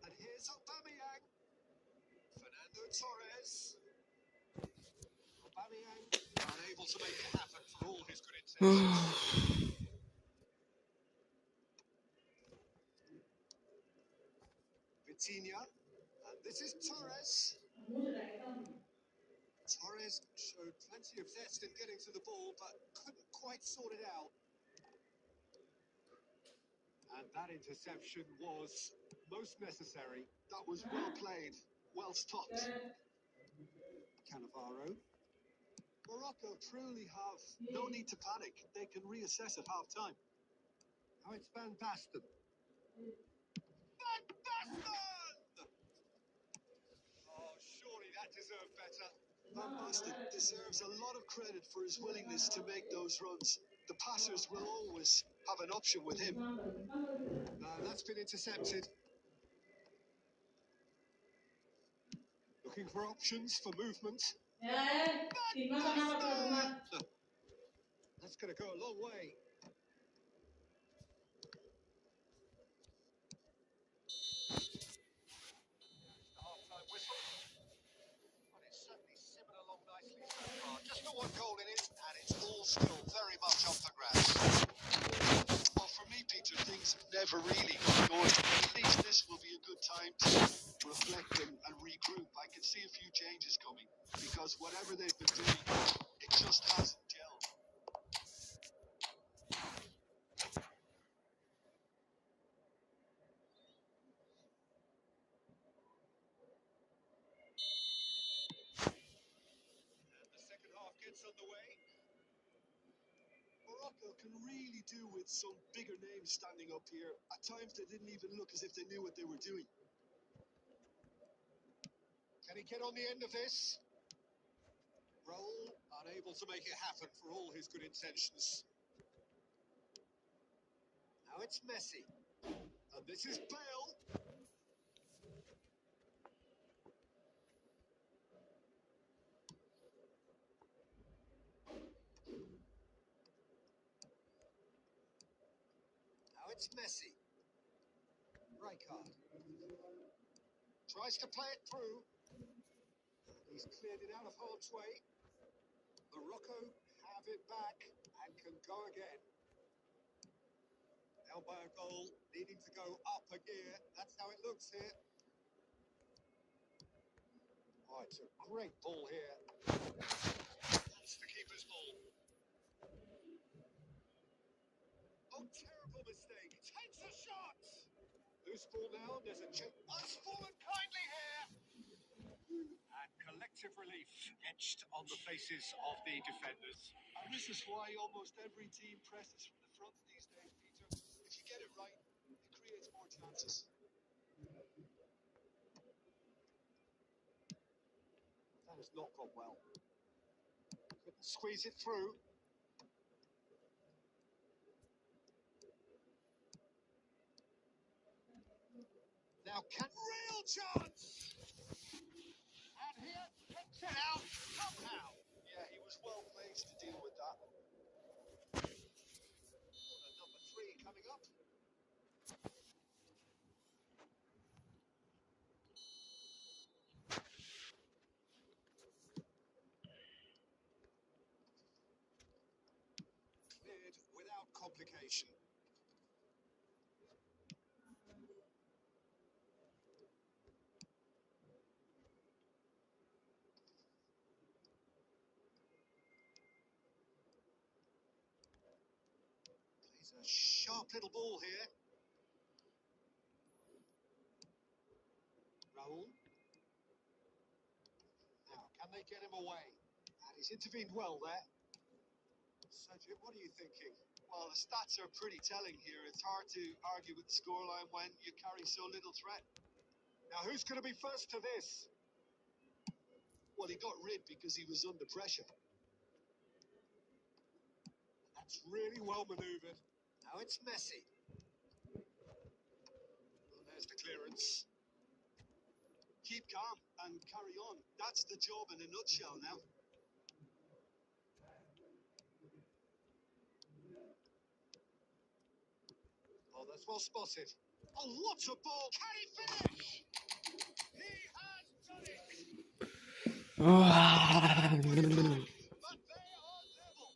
And here's Aubameyang. Fernando Torres. Aubameyang unable to make it happen for all his good intentions. Vitinha. And this is Torres. Torres showed plenty of zest in getting to the ball, but couldn't quite sort it out. And that interception was most necessary. That was well played. Well stopped. Cannavaro. Morocco truly have no need to panic. They can reassess at half-time. Now it's Van Basten. Van Basten! Oh, surely that deserved better. Van Basten deserves a lot of credit for his willingness to make those runs. The passers will always have an option with him. No, that's been intercepted. Looking for options for movement. That's going to go a long way. The half-time whistle. Well, it's certainly simmered along nicely so far. Just the one goal in it, and it's all still very much up for grabs. Well, for me, Peter, things have never really got going. At least this will be a good time to reflect and regroup. I can see a few changes coming because whatever they've been doing, it just hasn't gelled. And the second half gets underway. Morocco can really do with some bigger names standing up here. At times, they didn't even look as if they knew what they were doing. Can he get on the end of this? Raul unable to make it happen for all his good intentions. Now it's Messi. And this is Bale. Now it's Messi. Rijkaard. Tries to play it through. He's cleared it out of harm's way. Morocco have it back and can go again. Elbow goal, needing to go up a gear. That's how it looks here. Oh, it's a great ball here. That's the keeper's ball. Oh, terrible mistake. Takes a shot. Loose ball now. There's a check. Oh, it's fallen kindly here. And collective relief etched on the faces of the defenders. And this is why almost every team presses from the front these days, Peter. If you get it right, it creates more chances. That has not gone well. Couldn't squeeze it through. Now can real chance. Set out somehow. Yeah, he was well placed to deal with that. Number 3 coming up. Cleared without complication. Plays a sharp little ball here. Raul. Now, can they get him away? And he's intervened well there. Sergio, what are you thinking? Well, the stats are pretty telling here. It's hard to argue with the scoreline when you carry so little threat. Now, who's going to be first to this? Well, he got rid because he was under pressure. That's really well manoeuvred. Now it's Messi. Well, there's the clearance. Keep calm and carry on. That's the job in a nutshell now. Oh, that's well spotted. Oh, what a ball! Can he finish? He has done it! But they are level.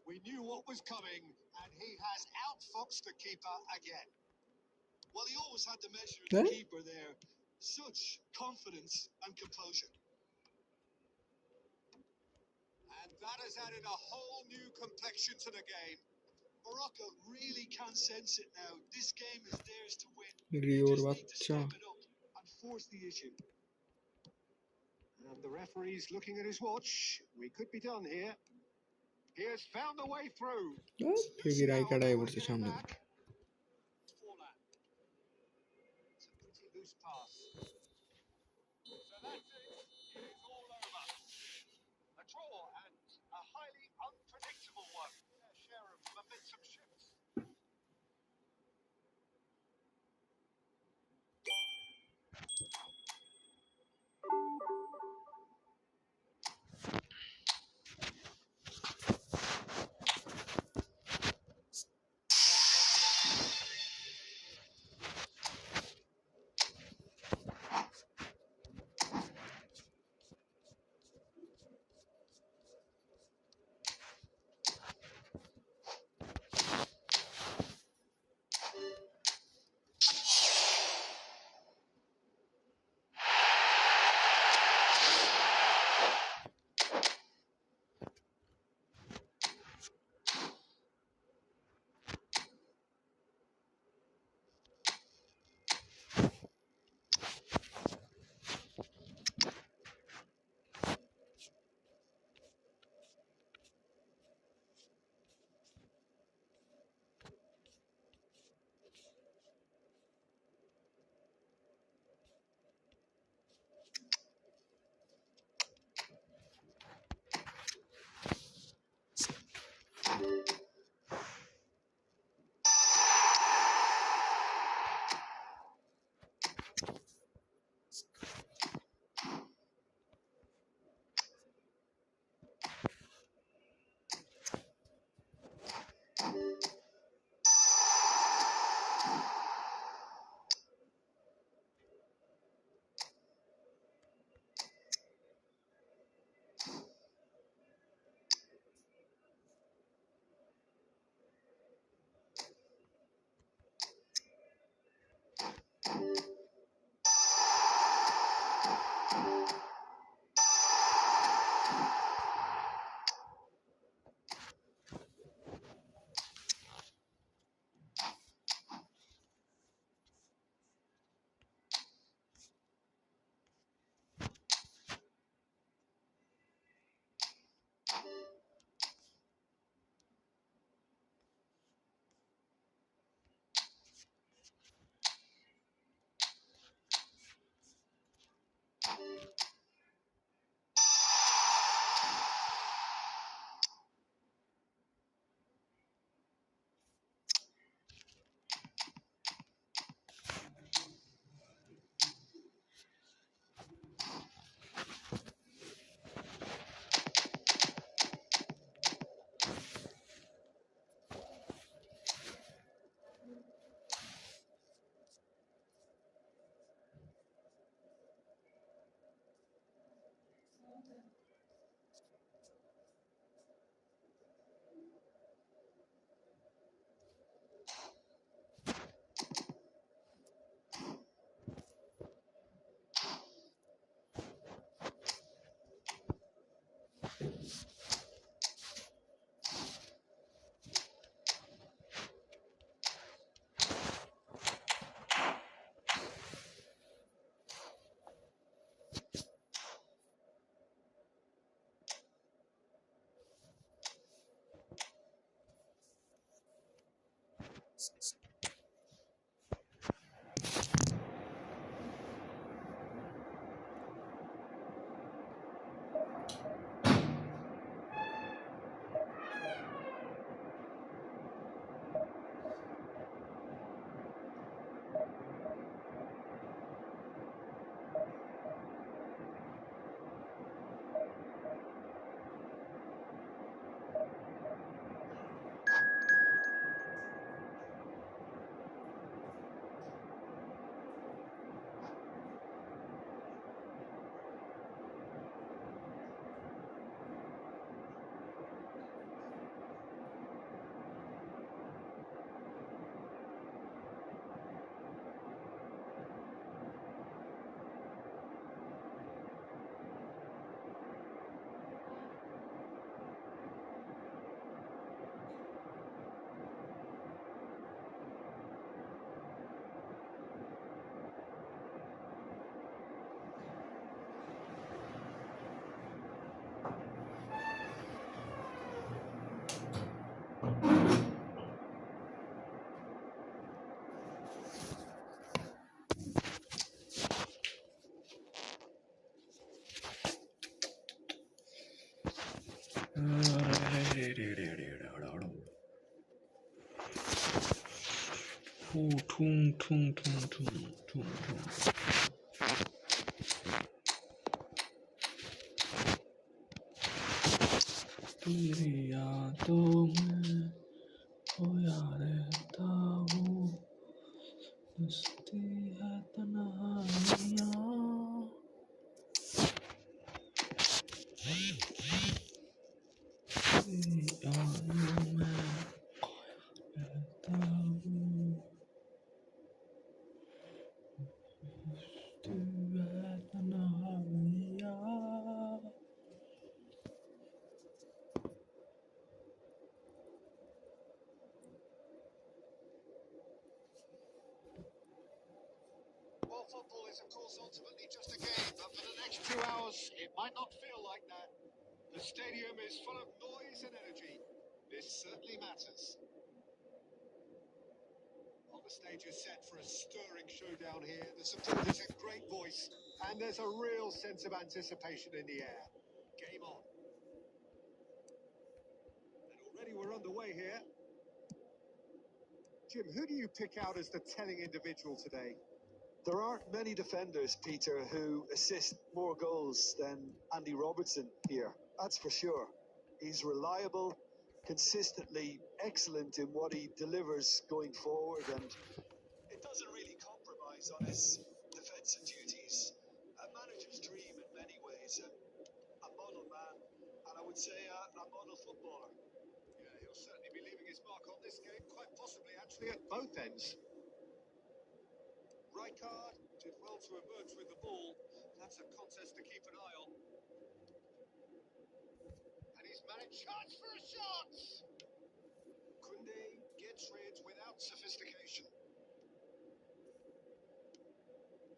We knew what was coming, and he has outfoxed the keeper again. Well, he always had the measure of the Eh? keeper there. Such confidence and composure. And that has added a whole new complexion to the game. Morocco really can sense it now. This game is theirs to win. রিওর Just need to বাচ্চা step it up and force the issue. And the referee's looking at his watch. We could be done here. He has found the way through. ফেবি রাইকাডায় পড়ছে সামনে Back. Forlan. It's a pretty loose pass. So that's it. It is all over. A draw and a highly unpredictable one. A share of momentum shifts. तेरी यादों में खोया रहता हूँ मस्ती है तन्हाइयाँ तेरी यादों में रहता हूँ मस्ती है तन्हाइयाँ Well, football is, of course, ultimately just a game, but for the next 2 hours, it might not feel like that. The stadium is full of noise and energy. This certainly matters. Well, the stage is set for a stirring showdown here. The supporters have great voice, and there's a real sense of anticipation in the air. Game on. And already we're underway here. Jim, who do you pick out as the telling individual today? There aren't many defenders, Peter, who assist more goals than Andy Robertson here. That's for sure. He's reliable, consistently excellent in what he delivers going forward, and it doesn't really compromise on his defensive duties. A manager's dream in many ways, a model man, and I would say a model footballer. Yeah, he'll certainly be leaving his mark on this game, quite possibly actually at both ends. Rijkaard did well to emerge with the ball. That's a contest to keep an eye on. And he's managed chance for a shot! Koundé gets rid without sophistication.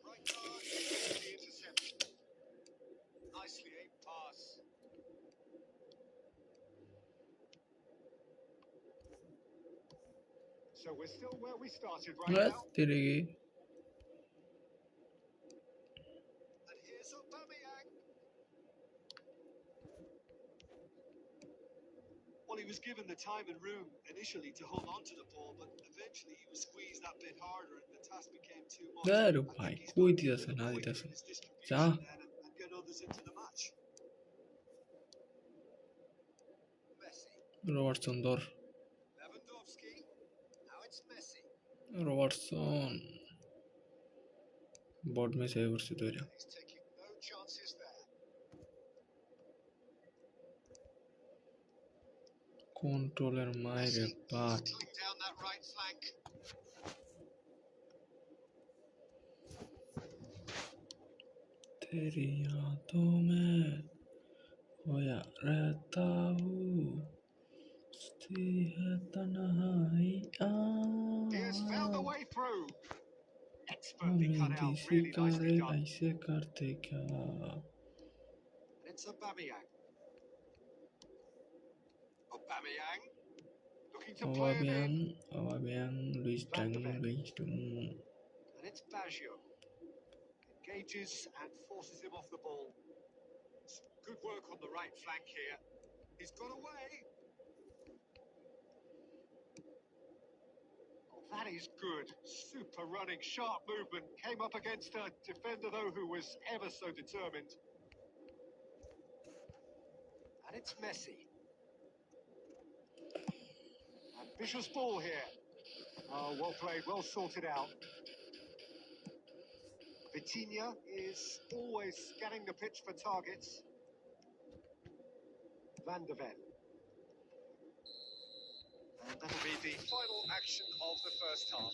Rijkaard gets the interception. Nicely aimed pass. So we're still where we started right now. तेरे And here's Aubameyang. Well, he was given the time and room initially to hold on to the ball, but eventually he was squeezed that bit harder and the task became too much. यार I भाई think he's कोई got to be a दिया bit ना quicker दिया in his distribution जा then and get others into the match. Messi. Robertson दौर Lewandowski. Now it's Messi. Robertson board में से वर्ष तो And he's taking no chances there. Controller मारे Messi बात hustling down that right flank. तेरी यादों में खोया रहता हूँ मस्ती है तन्हाइयाँ He has found a way through. Expertly हमें cut out, किसी really का nicely रे done. ऐसे करते क्या And it's Aubameyang. Aubameyang Looking to play him in. Luis Van de Tang, Ven. Luis Tang. And it's Baggio. Engages and forces him off the ball. Good work on the right flank here. He's got away. Oh, that is good. Super running, sharp movement. Came up against a defender, though, who was ever so determined. And it's Messi. Ambitious ball here. Oh, well played, well sorted out. Vitinha is always scanning the pitch for targets. Van de Ven. And that'll be the final action of the first half.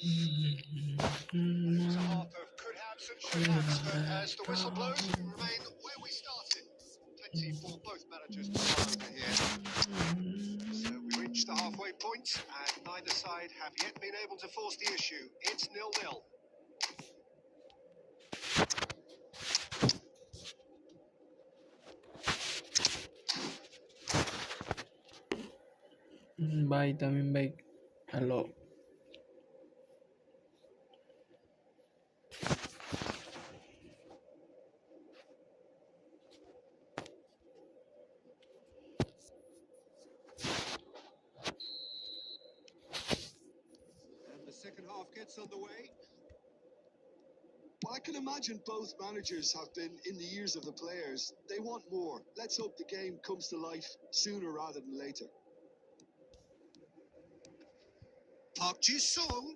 It was a half of could haves and should haves, but as the whistle blows, we remain where we started. Plenty for both managers to follow over here. So we reach the halfway point, and neither side have yet been able to force the issue. It's 0-0. Bye, también bye. Hello. And the second half gets underway. Well, I can imagine both managers have been in the ears of the players. They want more. Let's hope the game comes to life sooner rather than later. Park Ji-sung.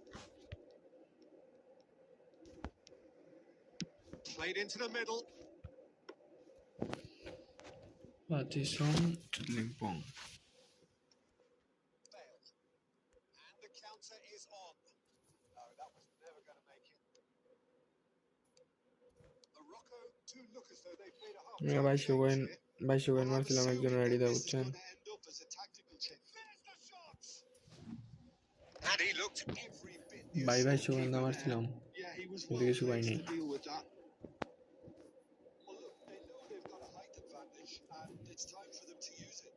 Played into the middle. Pattinson, Limpong. Failed. And the counter is on. No, that was never going to make it. Morocco do look as though they've made a half. Mira, vai showen Marcelo McDonald hori da gutxan. There's the shot. And he looked every bit. Vai showen da Marcelo. Yeah, he was Well placed to deal with that. Well, look, they know they've got a height advantage, and it's time for them to use it.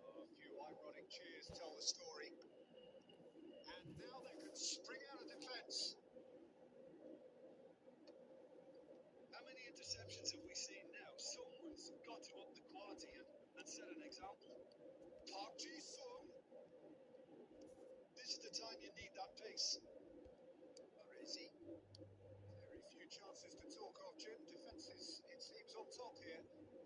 A few ironic cheers tell the story. And now they can spring out of defence. How many interceptions have we seen now? Someone's got to up the quality and set an example. Park Ji-sung. This is the time you need that pace. Where is he? Very few chances to talk of, Jim. Defences, it seems, on top here.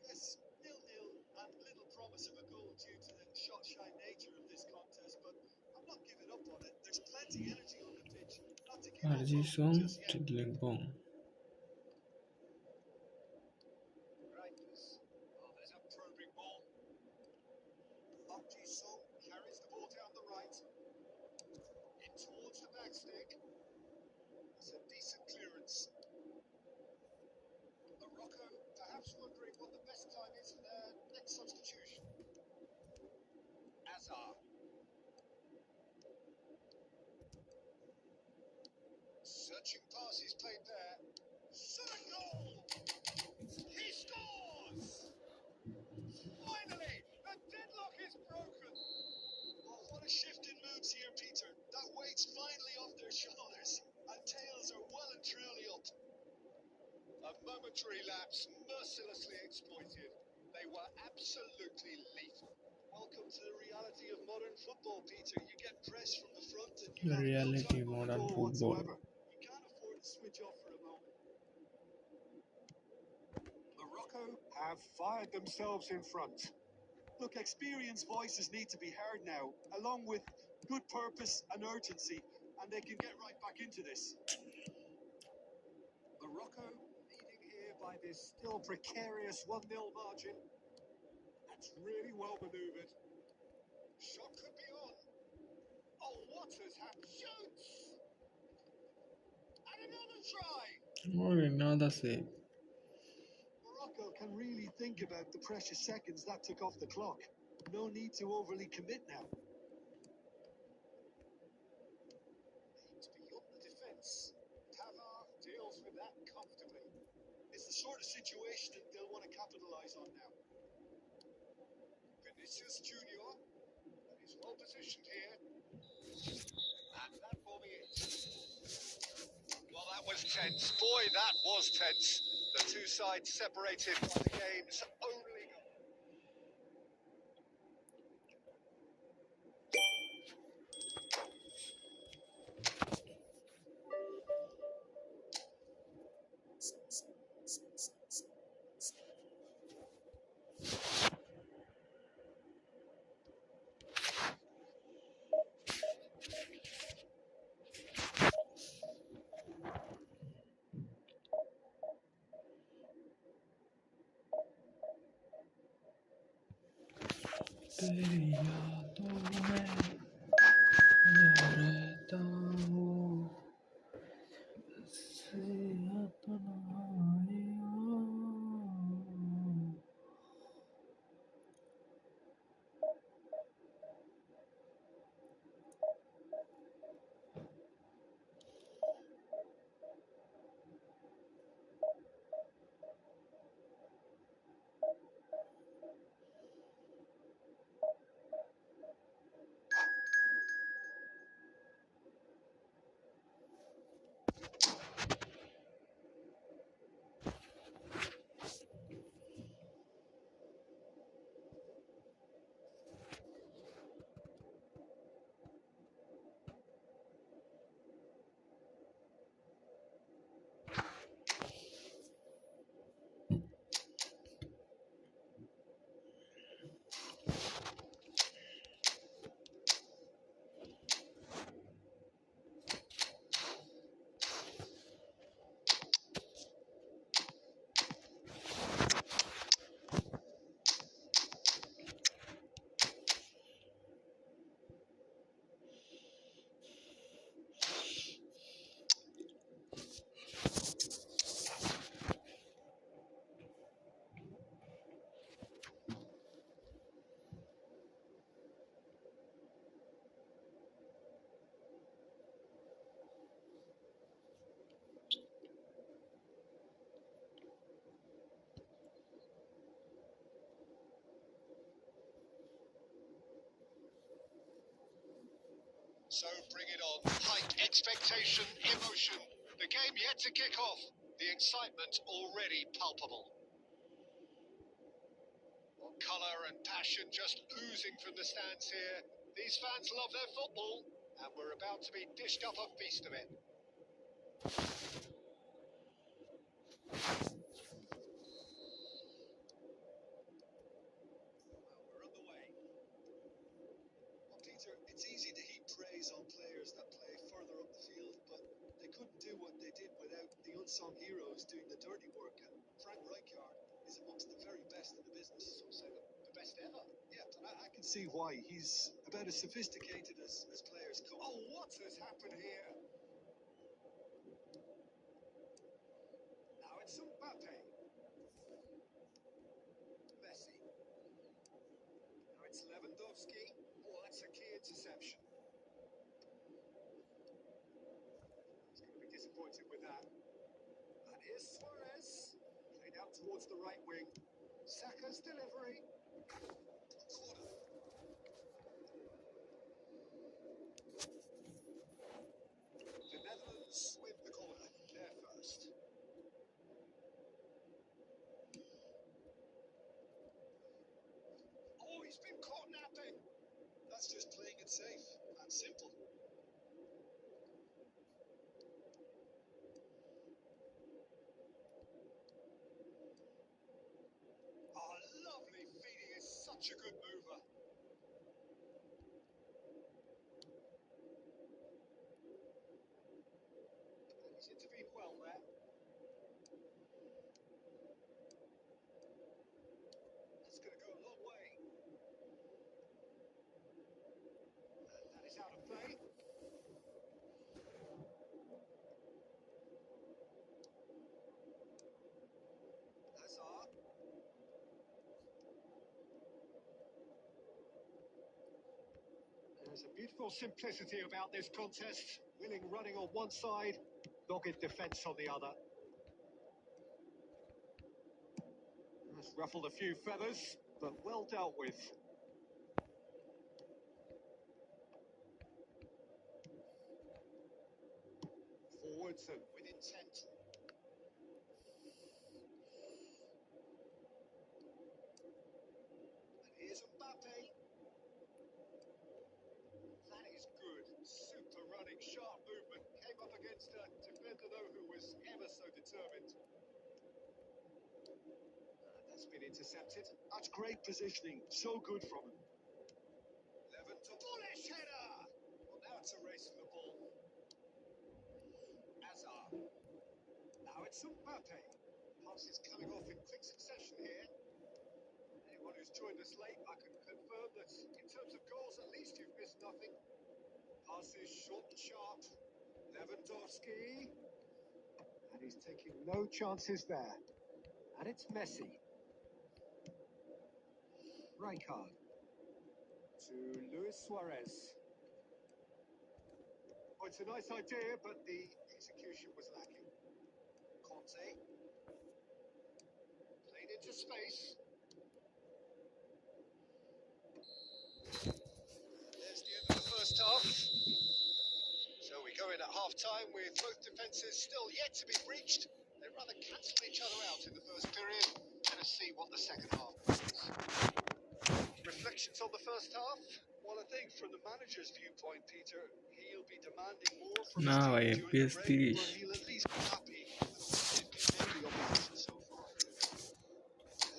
Yes, 0-0 and little promise of a goal due to the shot-shy nature of this contest, but I'm not giving up on it. There's plenty energy on the pitch. Not to give up hope Pattinson, just yet. Limpong. Rangers. Oh, there's a probing ball. Park Ji-sung carries the ball down the right. In towards the backstick. It's a decent clearance. Morocco perhaps wondering what the best time is for their next substitution. Azar. Searching pass is played there. Shot goal! He scores! Finally, the deadlock is broken. Oh, what a shift in moods here, Peter. That weight's finally off their shoulders, and tails are well and truly up. A momentary lapse mercilessly exploited. They were absolutely lethal. Welcome to the reality of modern football, Peter. You get pressed from the front and you The have no reality time on the modern ball football. whatsoever. You can't afford to switch off for a moment. Morocco have fired themselves in front. Look, experienced voices need to be heard now, along with good purpose and urgency, and they can get right back into this. Morocco leading here by this still precarious 1-0 margin. That's really well manoeuvred. Shot could be on. Oh, what has happened? Shoots! And another try! Okay, nada sé. Morocco can really think about the precious seconds that took off the clock. No need to overly commit now. Aims beyond the defence. Tavar deals with that comfortably. It's the sort of situation that they'll want to capitalise on now. Vinicius Junior, and he's well positioned here, and that will be it. Well, that was tense. Boy, that was tense. The two sides separated by the game's only goal. तेरी यादों में रहता हूँ से तन्हाइयों. So bring it on. Height, expectation, emotion. The game yet to kick off. The excitement already palpable. Well, colour and passion just oozing from the stands here. These fans love their football, and we're about to be dished up a feast of it. Well, we're underway. Well, Peter, it's easy to heap praise on players that play further up the field, but they couldn't do what they did without the unsung heroes doing the dirty work. And Frank Rijkaard is amongst the very best in the business. Some say the best ever. Yeah, and I can see why. He's about as sophisticated as players come. Oh, what has happened here? Now it's Mbappe. Messi. Now it's Lewandowski. Oh, that's a key interception. He's going to be disappointed with that. And here's Suarez. Played out towards the right wing. Saka's delivery. Corner. The Netherlands with the corner. There first. Oh, he's been caught napping. That's just playing it safe and simple. Oh, lovely feeding is such a good mover. He's intervened well there. That's going to go a long way. And that is out of play. Hazard. There's a beautiful simplicity about this contest. Willing running on one side, dogged defence on the other. That's ruffled a few feathers, but well dealt with. Robertson with intent. And here's Mbappe. That is good. Super running, sharp movement. Came up against a defender, though, who was ever so determined. That's been intercepted. That's great positioning. So good from him. Levin to bullish header. Well, now it's a race for the ball. Azar. Now it's Mbappe. Passes coming off in quick succession here. Anyone who's joined us late, I can confirm that in terms of goals, at least you've missed nothing. Passes short and sharp. Lewandowski. And he's taking no chances there. And it's Messi. Rijkaard. To Luis Suarez. Oh, it's a nice idea, but the execution was lacking. Conte. Played into space. There's the end of the first half. So we go in at half-time with both defences still yet to be breached. They rather cancelled each other out in the first period. Let us see what the second half brings. Reflections on the first half? Well, I think from the manager's viewpoint, Peter, he'll be demanding more from his না team ভাই during the FPS break, 30 but he'll at least be happy with the opposition so far.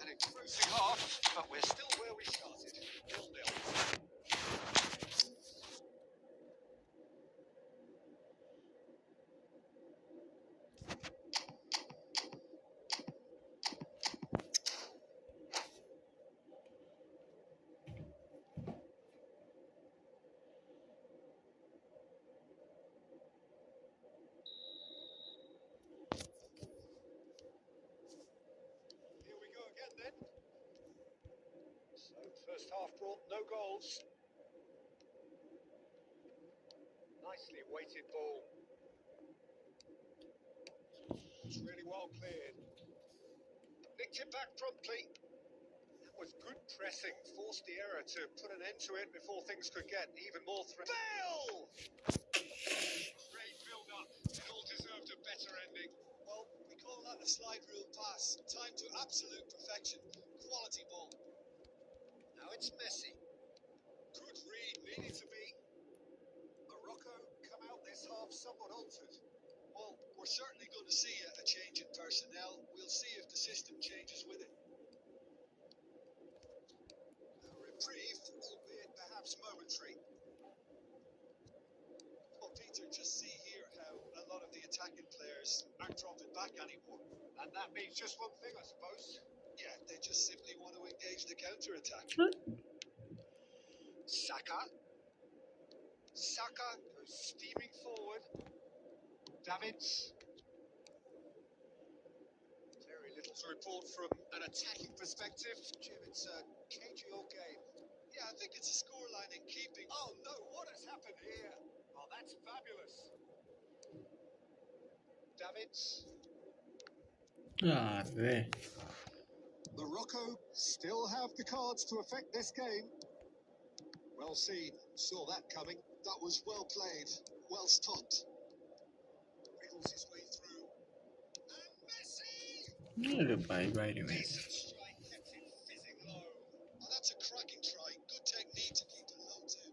An engrossing half, but we're still where we started. 0-0. Here we go again then. So first half brought no goals. Nicely weighted ball. It's really well cleared. Nicked it back promptly. That was good pressing. Forced the error to put an end to it before things could get even more threatening. Bale! Great build-up. It all deserved a better ending. Well, we call that a slide rule pass. Time to absolute perfection. Quality ball. Now it's Messi. Good read, needed to be. Morocco come out this half somewhat altered. Well, we're certainly going to see a change in personnel. We'll see if the system changes with it. A reprieve, albeit perhaps momentary. Well, Peter, just see here how a lot of the attacking players aren't dropping back anymore. And that means just one thing, I suppose. Yeah, they just simply want to engage the counter-attack. Saka. Saka goes steaming forward. Davids. Very little to report from an attacking perspective. Jim, it's a cagey old game. Yeah, I think it's a scoreline in keeping. Oh no, what has happened here? Oh, that's fabulous. Davids. Arre. Morocco still have the cards to affect this game. Well seen. Saw that coming. That was well played. Well stopped. Wriggles his way through. And Messi! আরে ভাই বাইরে ভাই Decent strike, kept him fizzing low. Oh, that's a cracking try. Good technique to keep it low too.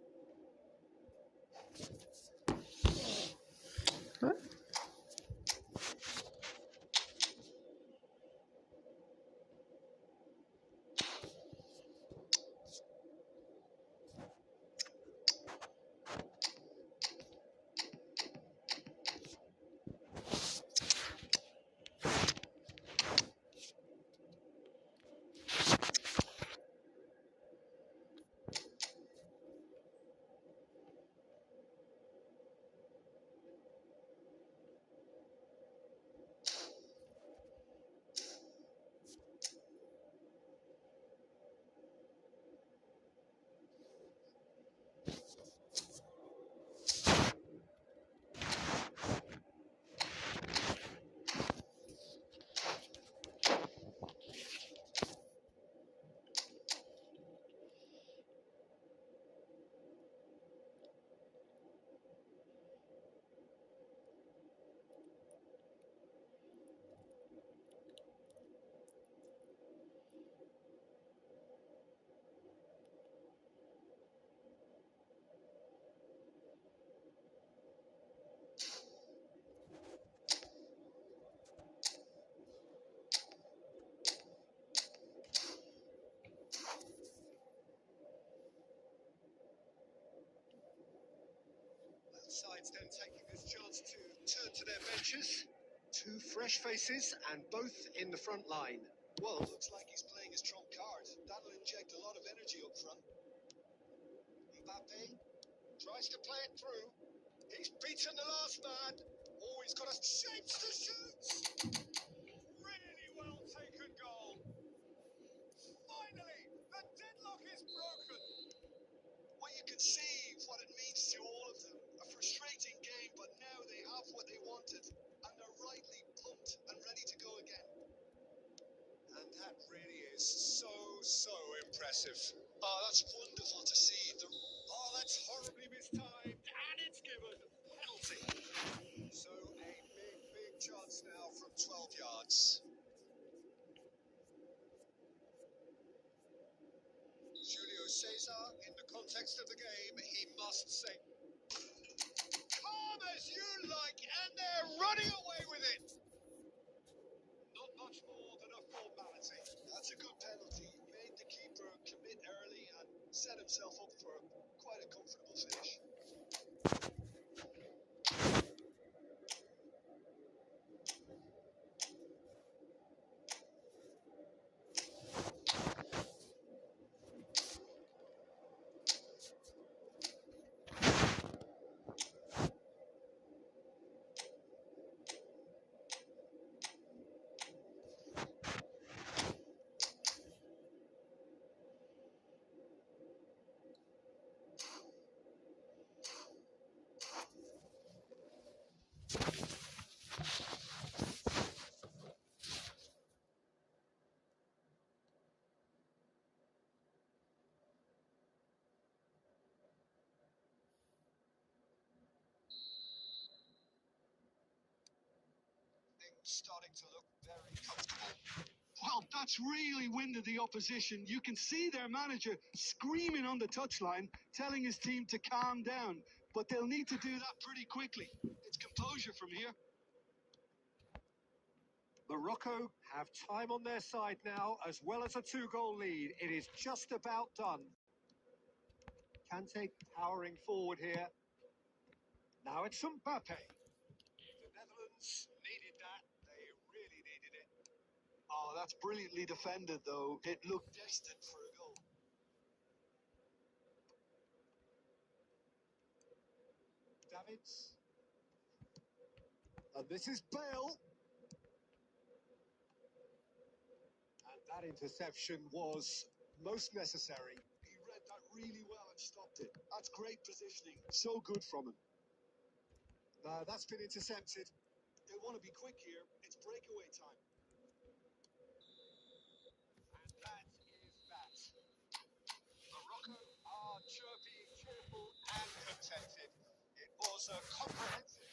sides then taking this chance to turn to their benches. Two fresh faces and both in the front line. Well, looks like he's playing his trump card. That'll inject a lot of energy up front. Mbappe tries to play it through. He's beaten the last man. Oh, he's got a shapes to shoot. Really well taken goal. Finally, the deadlock is broken. Well, you can see what it means to all of them. A frustrating game, but now they have what they wanted. And they're rightly pumped and ready to go again. And that really is so impressive. Oh, that's wonderful to see. Oh, that's horribly mistimed. And it's given. Penalty. So a big chance now from 12 yards. Julio Cesar, in the context of the game, he must say, calm as you like, and they're running away with it. Not much more than a formality. That's a good penalty. Made the keeper commit early and set himself up for quite a comfortable finish. Starting to look very comfortable. Well, that's really winded the opposition. You can see their manager screaming on the touchline, telling his team to calm down. But they'll need to do that pretty quickly. It's composure from here. Morocco have time on their side now, as well as a 2-goal lead. It is just about done. Kante powering forward here. Now it's Mbappe. The Netherlands needed that. They really needed it. Oh, that's brilliantly defended, though. It looked destined for a goal. Davids. And this is Bale. And that interception was most necessary. He read that really well and stopped it. That's great positioning. So good from him. That's been intercepted. They want to be quick here. It's breakaway time. And that is that. Morocco are chirpy, cheerful and contented. It was a comprehensive...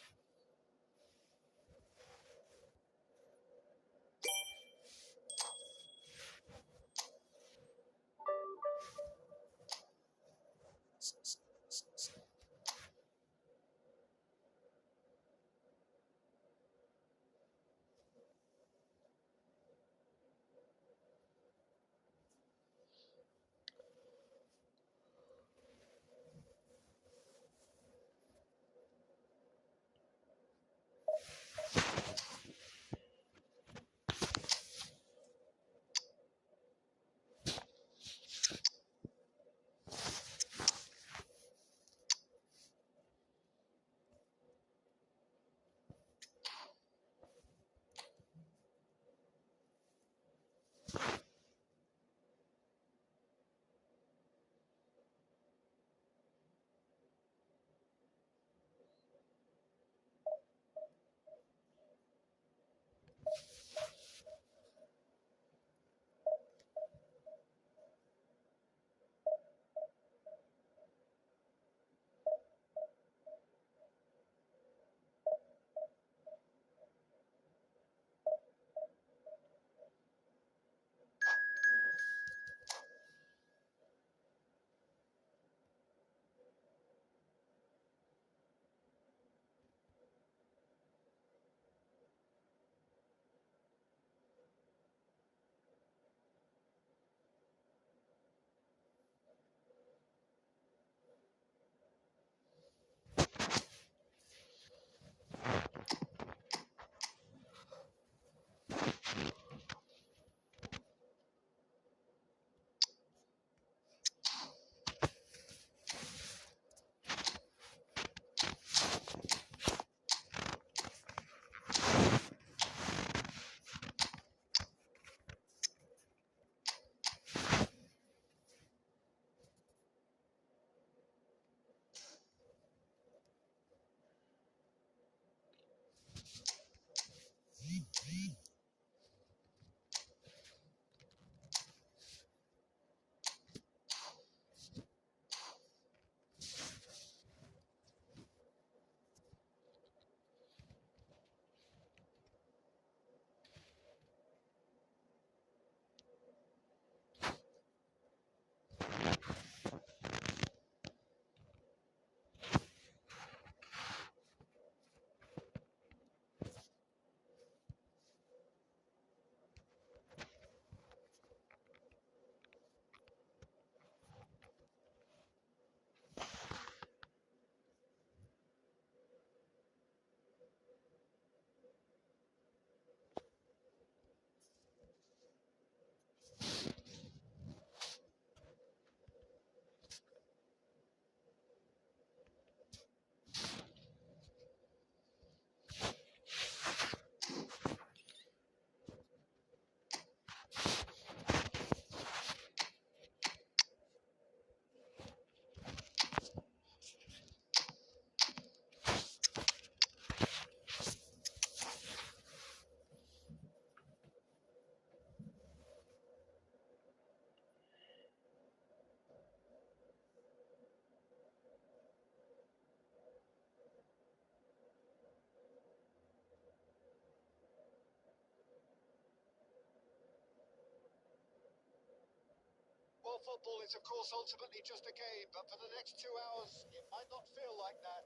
Well, football is, of course, ultimately just a game, but for the next 2 hours, it might not feel like that.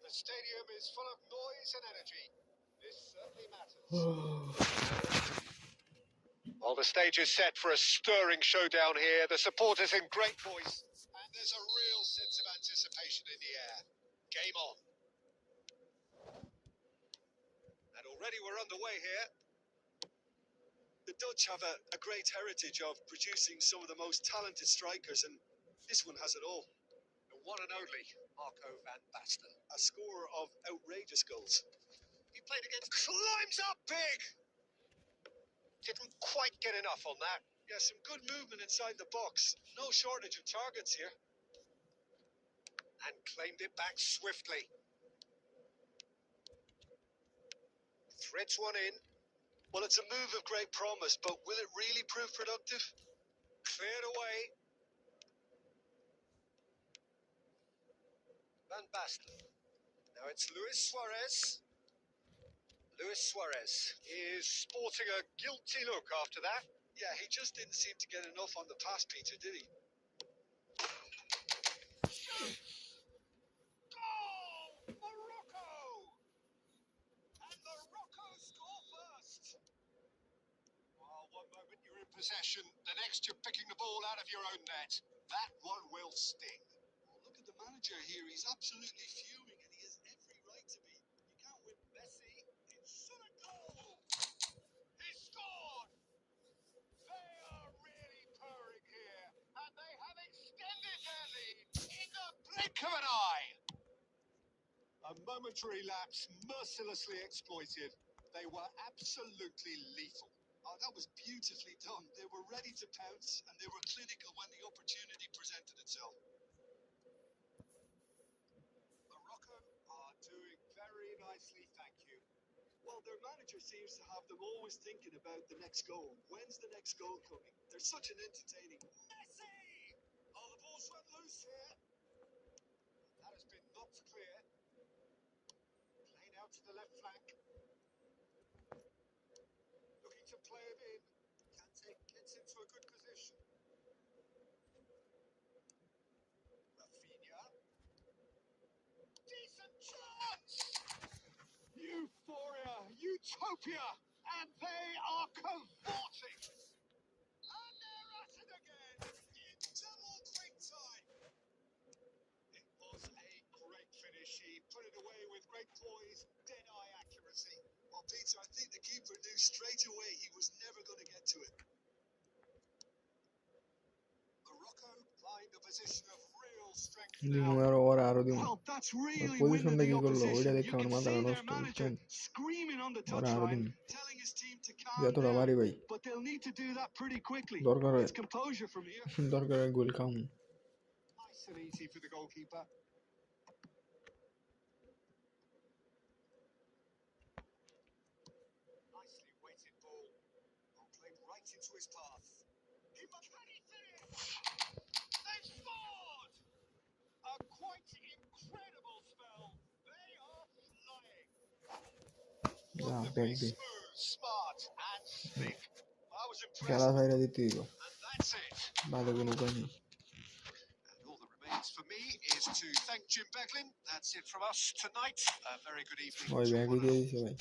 The stadium is full of noise and energy. This certainly matters. Well, the stage is set for a stirring showdown here. The supporters in great voice. And there's a real sense of anticipation in the air. Game on. And already we're underway here. The Dutch have a great heritage of producing some of the most talented strikers, and this one has it all. The one and only Marco van Basten. A scorer of outrageous goals. He played against... Climbs up big! Didn't quite get enough on that. Yeah, some good movement inside the box. No shortage of targets here. And claimed it back swiftly. Threads one in. Well, it's a move of great promise, but will it really prove productive? Cleared away. Van Basten. Now it's Luis Suarez. Luis Suarez is sporting a guilty look after that. Yeah, he just didn't seem to get enough on the pass, Peter, did he? Goal! Morocco! And Morocco score first. Well, one moment you're in possession, the next you're picking the ball out of your own net. That one will sting. Oh, look at the manager here. He's absolutely fuming, and he has every right to be. You can't win. Messi, it's a goal! He scored! They are really purring here, and they have extended their lead in the blink of an eye. A momentary lapse mercilessly exploited. They were absolutely lethal. Oh, that was beautifully done. They were ready to pounce, and they were clinical when the opportunity presented itself. Morocco are doing very nicely, thank you. Well, their manager seems to have them always thinking about the next goal. When's the next goal coming? They're such an entertaining... Messi! Oh, the ball's run loose here. That has been knocked clear. Played out to the left flank. Looking to play it in. Kante gets into a good position. Rafinha. Decent chance! Euphoria, utopia, and they are cavorting. And they're at it again. In double quick time. It was a great finish. He put it away with great poise, dead-eye accuracy. Well, Peter, I think the keeper knew straight away he was never going to get to it. Morocco find a position of real strength দিমু now. আরো ওরা আরো দিমু Well, that's really পজিশনটা winning কি the করলো ওইটা opposition. দেখে You আমার can মাথাটা see their নষ্ট manager বুঝছেন screaming on the ওরা আরো touchline, দিমু telling his team to calm যতটা down. পারি ভাই But they'll need to do that pretty quickly. দরকার হয় It's composure from here. দরকার হয় গোল খাম Nice and easy for the goalkeeper. Nicely weighted ball. Well, played right into his path. Can he finish? They've scored! A quite incredible spell. They are flying. যা back Wonderfully they smooth, smart, and slick. I was খেলা impressed. ছাইরা দিতে দিব And that's it. বাদে কোনো উপায় নেই And all that remains for me is to thank Jim Beglin. That's it from us tonight. A very good evening ওই to ব্যাগই one দিয়ে and all. দিছে ভাই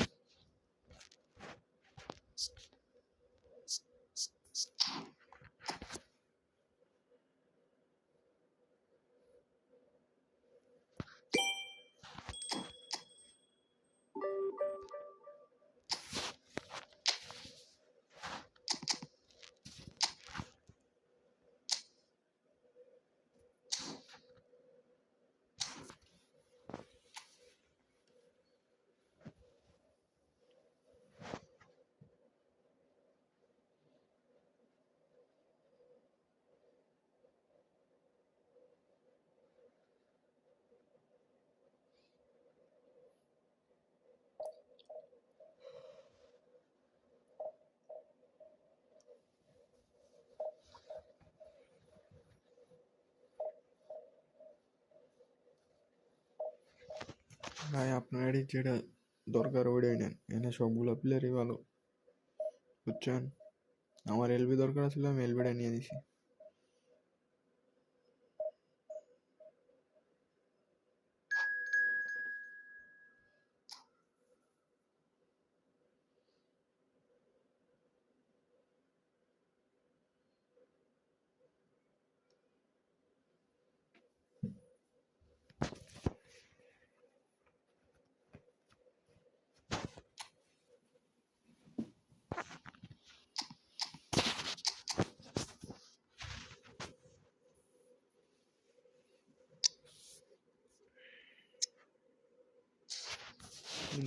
ভাই আপনার যেটা দরকার ওইটাই নেন এনে সবগুলো প্লেয়ারই ভালো বুঝছেন আমার এলবি দরকার ছিল আমি এলবিটা নিয়ে দিছি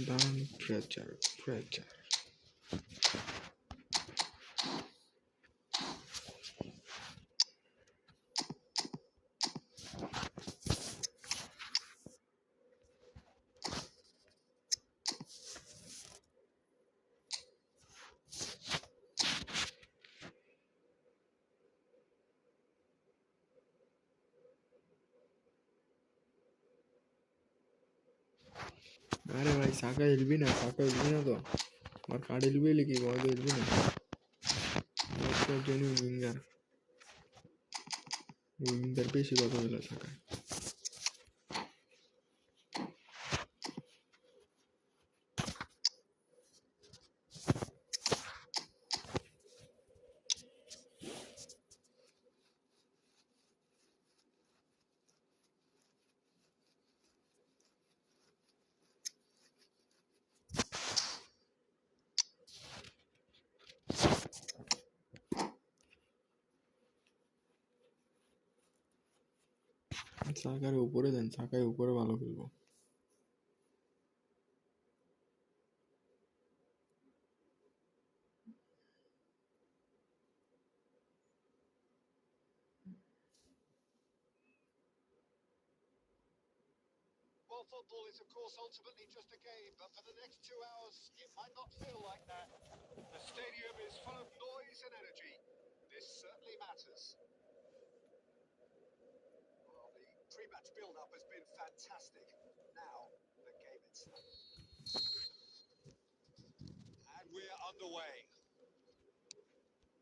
দাঁড়ান, প্রেচার প্রেচার अरे भाई साका हिल भी ना तो और कार्ड हिल भी लेकिन बहुत हिल भी ना तो जेन्युइन विंगर पे सी बात होला साका साकार ऊपर देन साका ऊपर ভালো খেলবো Well, football is, of course, ultimately just a game, but for the next 2 hours, it might not feel like that. The stadium is full of noise and energy. This certainly matters. Well, the pre-match build-up has been fantastic. Now, the game itself. And we're underway.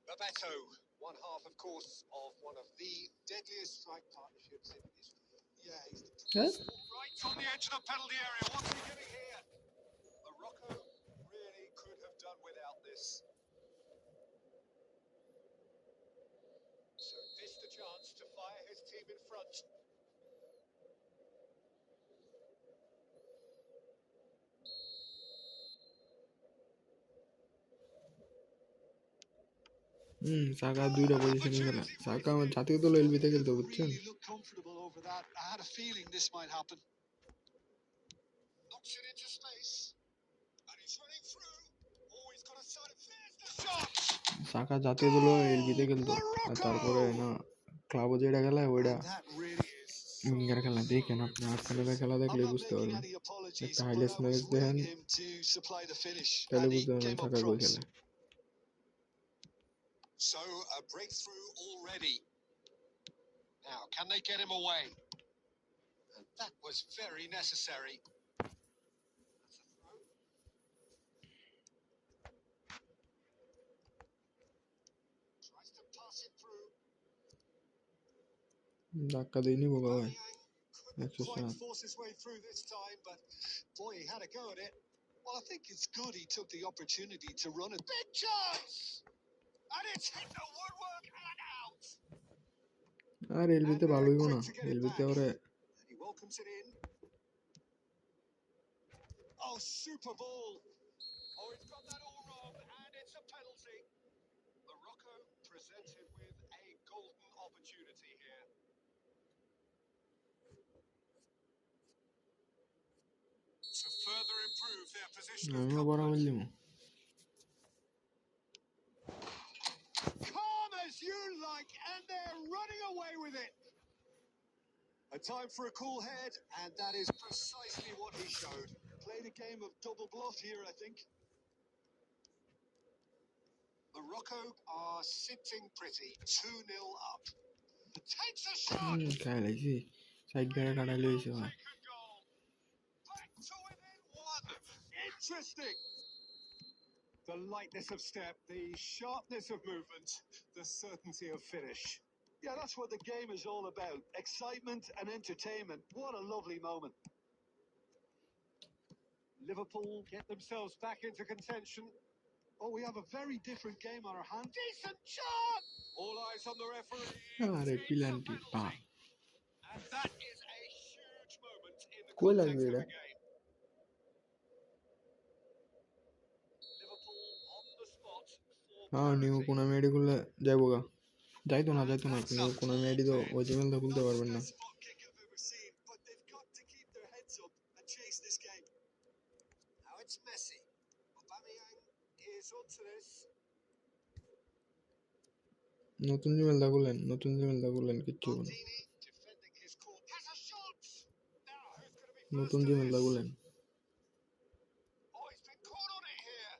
Bebeto, one half, of course, of one of the deadliest strike partnerships in history. Yeah, he's Huh? right on the edge of the penalty area. What's he getting here? Morocco really could have done without this. So missed the chance to fire his team in front. সাকা দুইটা পজিশনে খেলা সাকা আমার জাতীয় দল এলবিতে খেলতে বুঝছেন Really look comfortable over that. I had a feeling this might happen. Knocks it into space. And he's running through. Oh, he's got a side of there's the shot! সাকা জাতীয় দল এলবিতে খেলতো আর তারপরে না ক্লাবও যেটা খেলায় ওইটা And that really is so winger খেলা দেখেন আপনি আর্সেনালের খেলা I'm দেখলে not বুঝতে making পারবেন any apologies, একটা but highlights I match was দেখেন willing him to supply the finish, তাহলে and he বুঝতে পারবেন came up সাকা কই trumps. খেলে So a breakthrough already. Now, can they get him away? And that was very necessary. That's a throw. Tries to pass it through. ধাক্কা দিইনি বোকা ভাই Couldn't 107 quite force his way through this time, but boy, he had a go at it. Well, I think it's good he took the opportunity to run it. Big chance! And it's hit the woodwork and out. আর এলবিতে ভালো হইব না এলবিতে ওরে And he welcomes it in. Oh, super ball. Oh, he's got that all wrong, and it's a penalty. Morocco presented with a golden opportunity here. To further improve their position of আমিও বরাবর comfort. দিব Calm as you like, and they're running away with it. A time for a cool head, and that is precisely what he showed. Played a game of double bluff here, I think. Morocco are sitting pretty, 2-0 up. Takes a shot. খাই লাইছি side গাড়ি কাটাইলে হয়েছে ভাই Second goal. Back to within one. Interesting. The lightness of step, the sharpness of movement, the certainty of finish. Yeah, that's what the game is all about. Excitement and entertainment. What a lovely moment. Liverpool get themselves back into contention. Oh, we have a very different game on our hands. Decent shot. All eyes on the referee. আরে It's a পিলান্টি পা penalty. And that is a huge moment in the কই context লাগবে of এটা the game. Liverpool on the spot for হ্যাঁ new parity. কোনো মেডি খুললে যাইবো গা যাইতো না And that's নিউ a কোনো full মেডি তো 10. ওই জিমেলটা খুলতে Not the পারবেন না best spot kick I've ever seen, but they've got to keep their heads up and chase this game. নতুন জিমেলটা খুললেন কিচ্ছু হবে না। Maldini defending his court. Has a shot! Now, who's going to be নতুন first to জিমেলটা this? খুললেন। Oh, he's been caught on it here.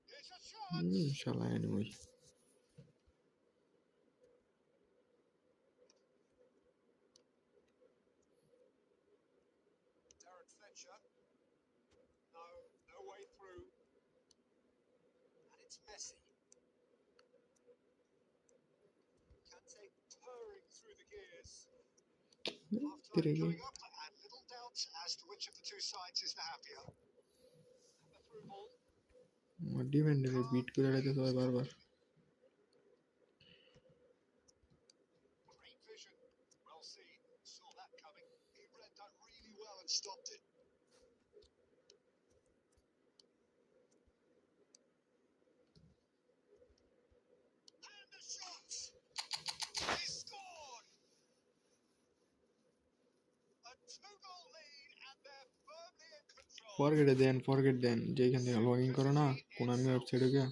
Here's a chance. শালা anyway. Darren Fletcher. No, no way through. And it's Messi. Kante purring through the gears. Half-time Direkt. coming up, and little doubt as to which of the two sides is the happier. And the through ball. ডিফেন্ডারে beat করে রাখতে হয় বারবার। Great vision. Well seen. Saw that coming. He read that really well and stopped it. And the shot! He scored! A two-goal lead, and they're firmly in control. Forget then যেখান থেকে log in করো না Konami ওয়েবসাইটে গিয়ে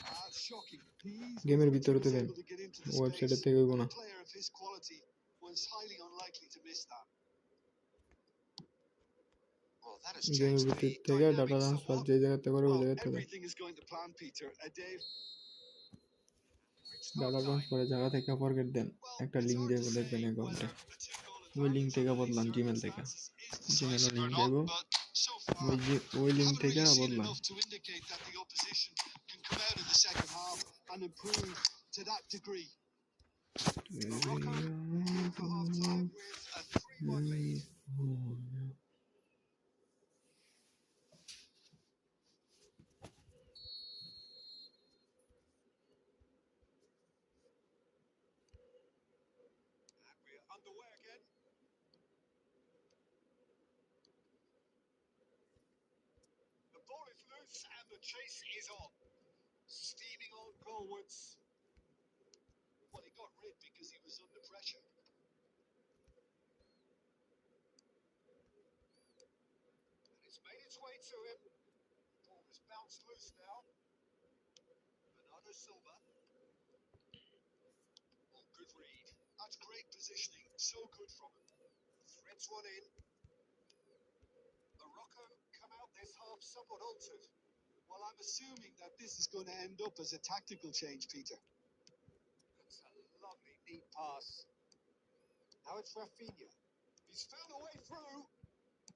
Shocking. He's গেমের was ভিতরেতে then, able to get into the ওয়েবসাইটের space. থেকে হইব না। A player of his quality was highly unlikely to miss that. Well, that has গেমের changed ভিতর the থেকে ডাটা dynamics ট্রান্সফার somewhat. যে জায়গাতে করে ওই Well, জায়গাতে দেন। everything is going to plan, Peter. Dave. It's data half-time. ট্রান্সফারের জায়গা থেকে ফরগেট দেন, Well, একটা it's লিঙ্ক hard দিয়ে to দেখবেন say অ্যাকাউন্টে, whether a two-goal ওই লিঙ্ক advantage থেকে under these বদলান জিমেল থেকে, circumstances is Gmail decisive or link not, যাইব, but so far ওই We লিঙ্ক haven't থেকে really seen বদলান। enough to indicate that the opposition can come out in the second half and improve to that degree. Morocco in for half time with a 3-1 lead. And we're underway again. The ball is loose and the chase is on. Steaming on goalwards. Well, he got rid because he was under pressure. And it's made its way to him. The ball has bounced loose now. Bernardo Silva. Oh, good read. That's great positioning. So good from him. Threads one in. Morocco come out this half somewhat altered. Well, I'm assuming that this is going to end up as a tactical change, Peter. That's a lovely, neat pass. Now it's Rafinha. He's found a way through.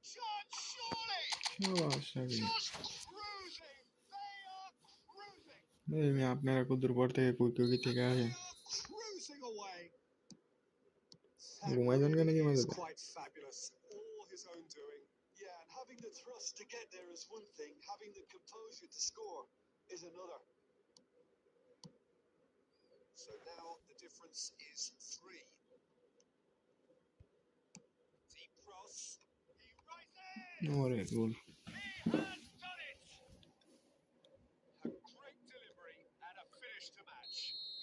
Shot, surely! Just cruising. They are cruising. আপনারা কতদূর পর থেকে cookie থেকে আসে They are cruising away. That ঘুমাই যান কেন কি really মাঝে is quite fabulous. All his own doing. Yeah, and having the thrust to get there is one thing. Having the composure to score is another. So now the difference is 3. Deep cross. He rises. ওরে গোল। He has done it. A great delivery and a finish to match.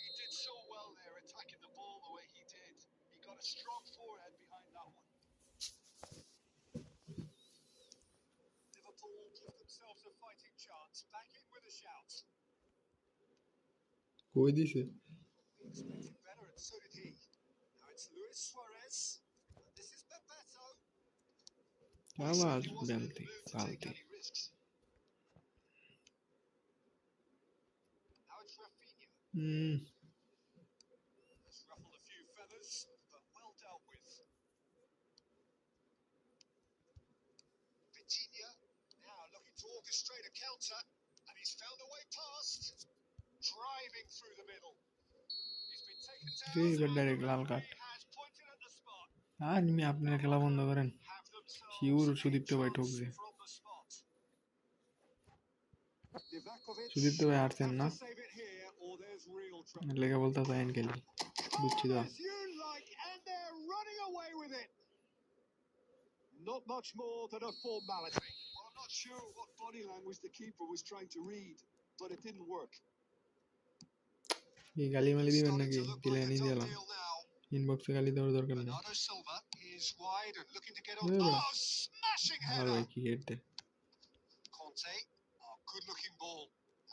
He did so well there, attacking the ball the way he did. He got a strong forehand behind that one. Liverpool give themselves a fighting chance. Back in with a shout. কই দিছে? We expected better, and so did he. Now it's Luis Suarez. And this is Bebeto. আবার He wasn't in বেলতি the mood to take ফালতি। any risks. Now it's Rafinha. Has ruffled a few feathers, but well dealt with. Vitinha now looking to orchestrate a counter, and he's found a way past. Driving through the middle. He's been taken down. এবার And direct the Lal card. referee has pointed at the spot. আর নিমি আপনারা খেলা বন্ধ করেন। Have themselves sure a Sudipta ভাই chance ঠকছে। from the spot. Livakovic Sudipta ভাই হারছেন না? have to save it here, or there's real trouble. লেগে বলতে চাইন খেলি বুঝছি তো। As you like, and they're running away with it. Not much more than a formality. Well, I'm not sure what body language the keeper was trying to read, but it didn't work. এই গালি মালি দিবেন Starting নাকি? to look দিলে like a নিয়ে done দিলাম। deal now. ইনবক্সে গালি দেওয়ার দরকার নেই। Bernardo Silva is wide and looking to get on. Yeah. Oh, smashing আমার header. ভাই কি head they. Conte, good looking ball.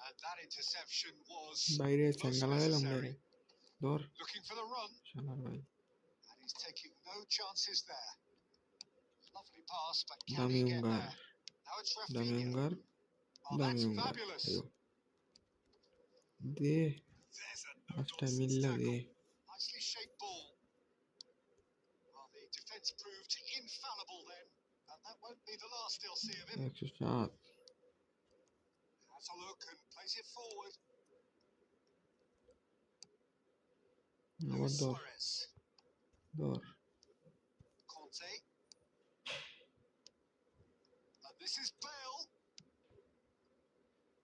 And that interception was বাইরে most স্যাঙ্গা লাগাইলাম necessary. রে। ধর Looking for the run, শালার ভাই and he's taking no chances there. Lovely pass, but can দামি he get উঙ্গার there? Now it's দামি Rafinha. উঙ্গার Oh, দামি that's উঙ্গার fabulous. আয়ো দে There's a পাঁচটা no-nonsense মিললে দে tackle. Nicely shaped ball. Well, the defence proved infallible then, and that won't be the last they'll see of him. 107 Has a look and plays it forward. আবার Luis ধর Suarez. ধর Conte. And this is Bale.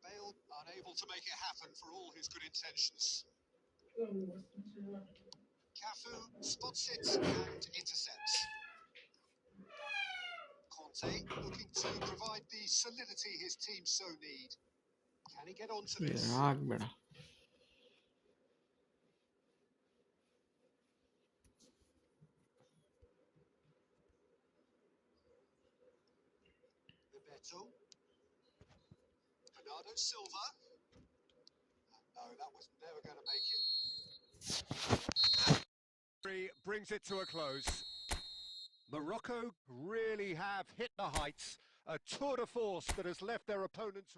Bale unable to make it happen for all his good intentions. Cafu spots it and intercepts. Conte looking to provide the solidity his team so need. Can he get onto this? রাগ বেড়া Bebeto. Bernardo Silva. No, that was never going to make it. Brings it to a close. Morocco really have hit the heights. A tour de force that has left their opponents.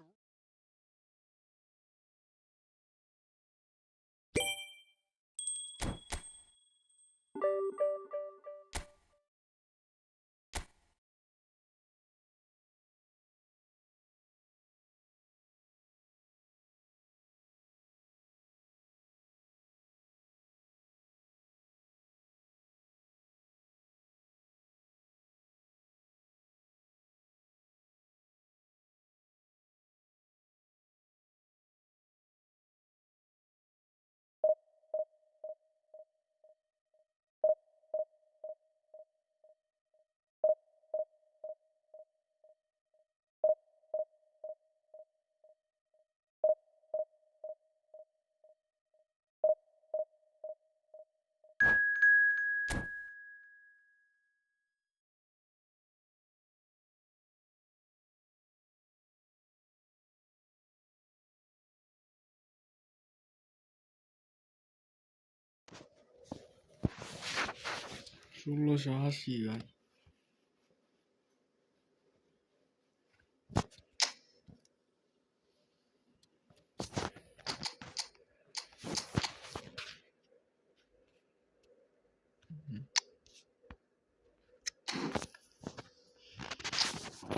ষোলোশো আশি ভাই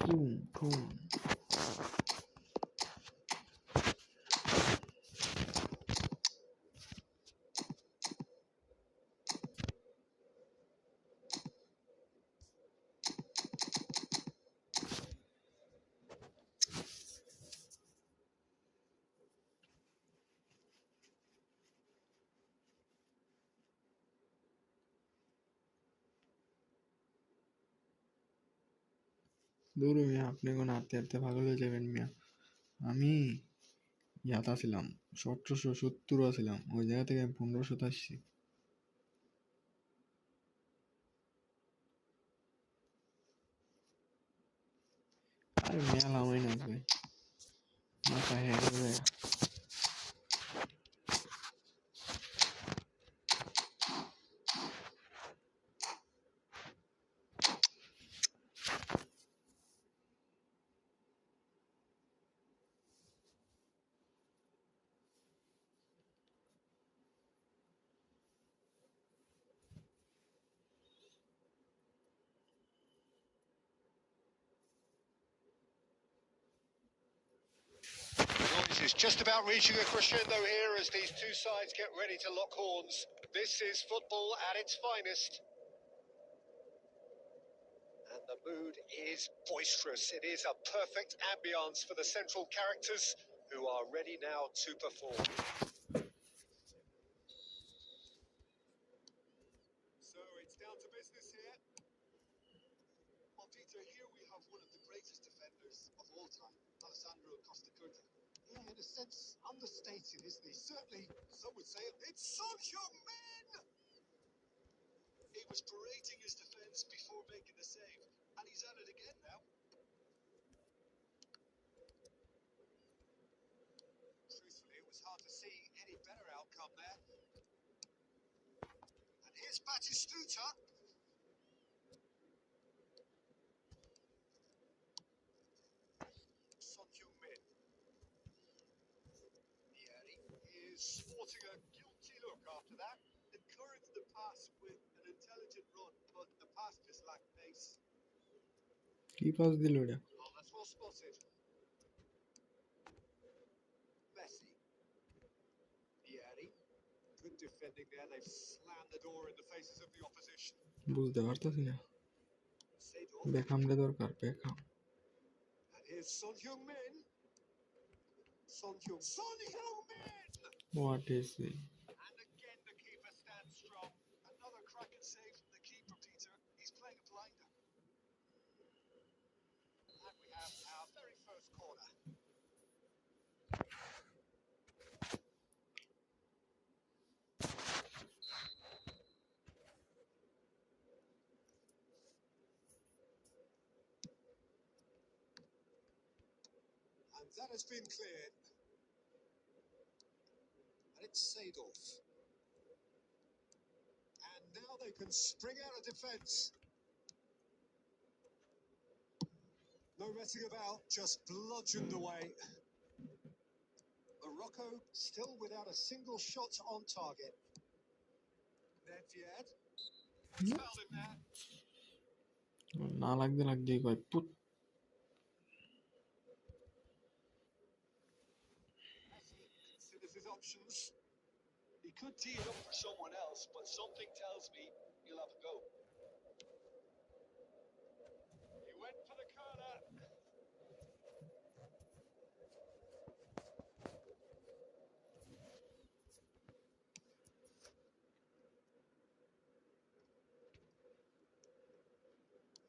Boom, boom. দূর মিয়া আপনি কোন হাঁটতে হাঁটতে পাগল হয়ে যাবেন মিয়া আমি ইয়াতা ছিলাম 1770 ছিলাম ওই জায়গা থেকে আমি 1500 আসছি আরে মেলা হয় না ভাই মাথা হ্যাং হয়ে যায় Noise is just about reaching a crescendo here as these two sides get ready to lock horns. This is football at its finest. And the mood is boisterous. It is a perfect ambience for the central characters who are ready now to perform. So it's down to business here. Well, Peter, here we have one of the greatest defenders of all time, Alessandro Costa Curta. Yeah, in a sense, understated, isn't he? Certainly, some would say it's Saint-Germain! He was berating his defence before making the save, and he's at it again now. Truthfully, it was hard to see any better outcome there. Batistuta. Son Heung-min. Nieri is sporting a guilty look after that. Encouraged the pass with an intelligent run, but the pass just lacked pace. কি pass দিল এটা? Oh, that's well spotted. Messi. Nieri. Good defending there. They've slammed the door in the faces of the opposition. বুঝতে পারতাছি না। Seedorf. বেকহামরে দরকার, Beckham. And here's Son Heung-min. Son Heung-min! What is it? And again the keeper stands strong. Another cracking save from the keeper, Peter. He's playing a blinder. And we have our very first corner. And that has been cleared. And it's Seedorf. And now they can spring out of defence. No messing about, just bludgeoned away. Morocco still without a single shot on target. Nedved. Fouled him there. না লাগতে লাগতেই কয় পুত। Messi considers his options. He could tee it up for someone else, but something tells me he'll have a go. He went for the corner.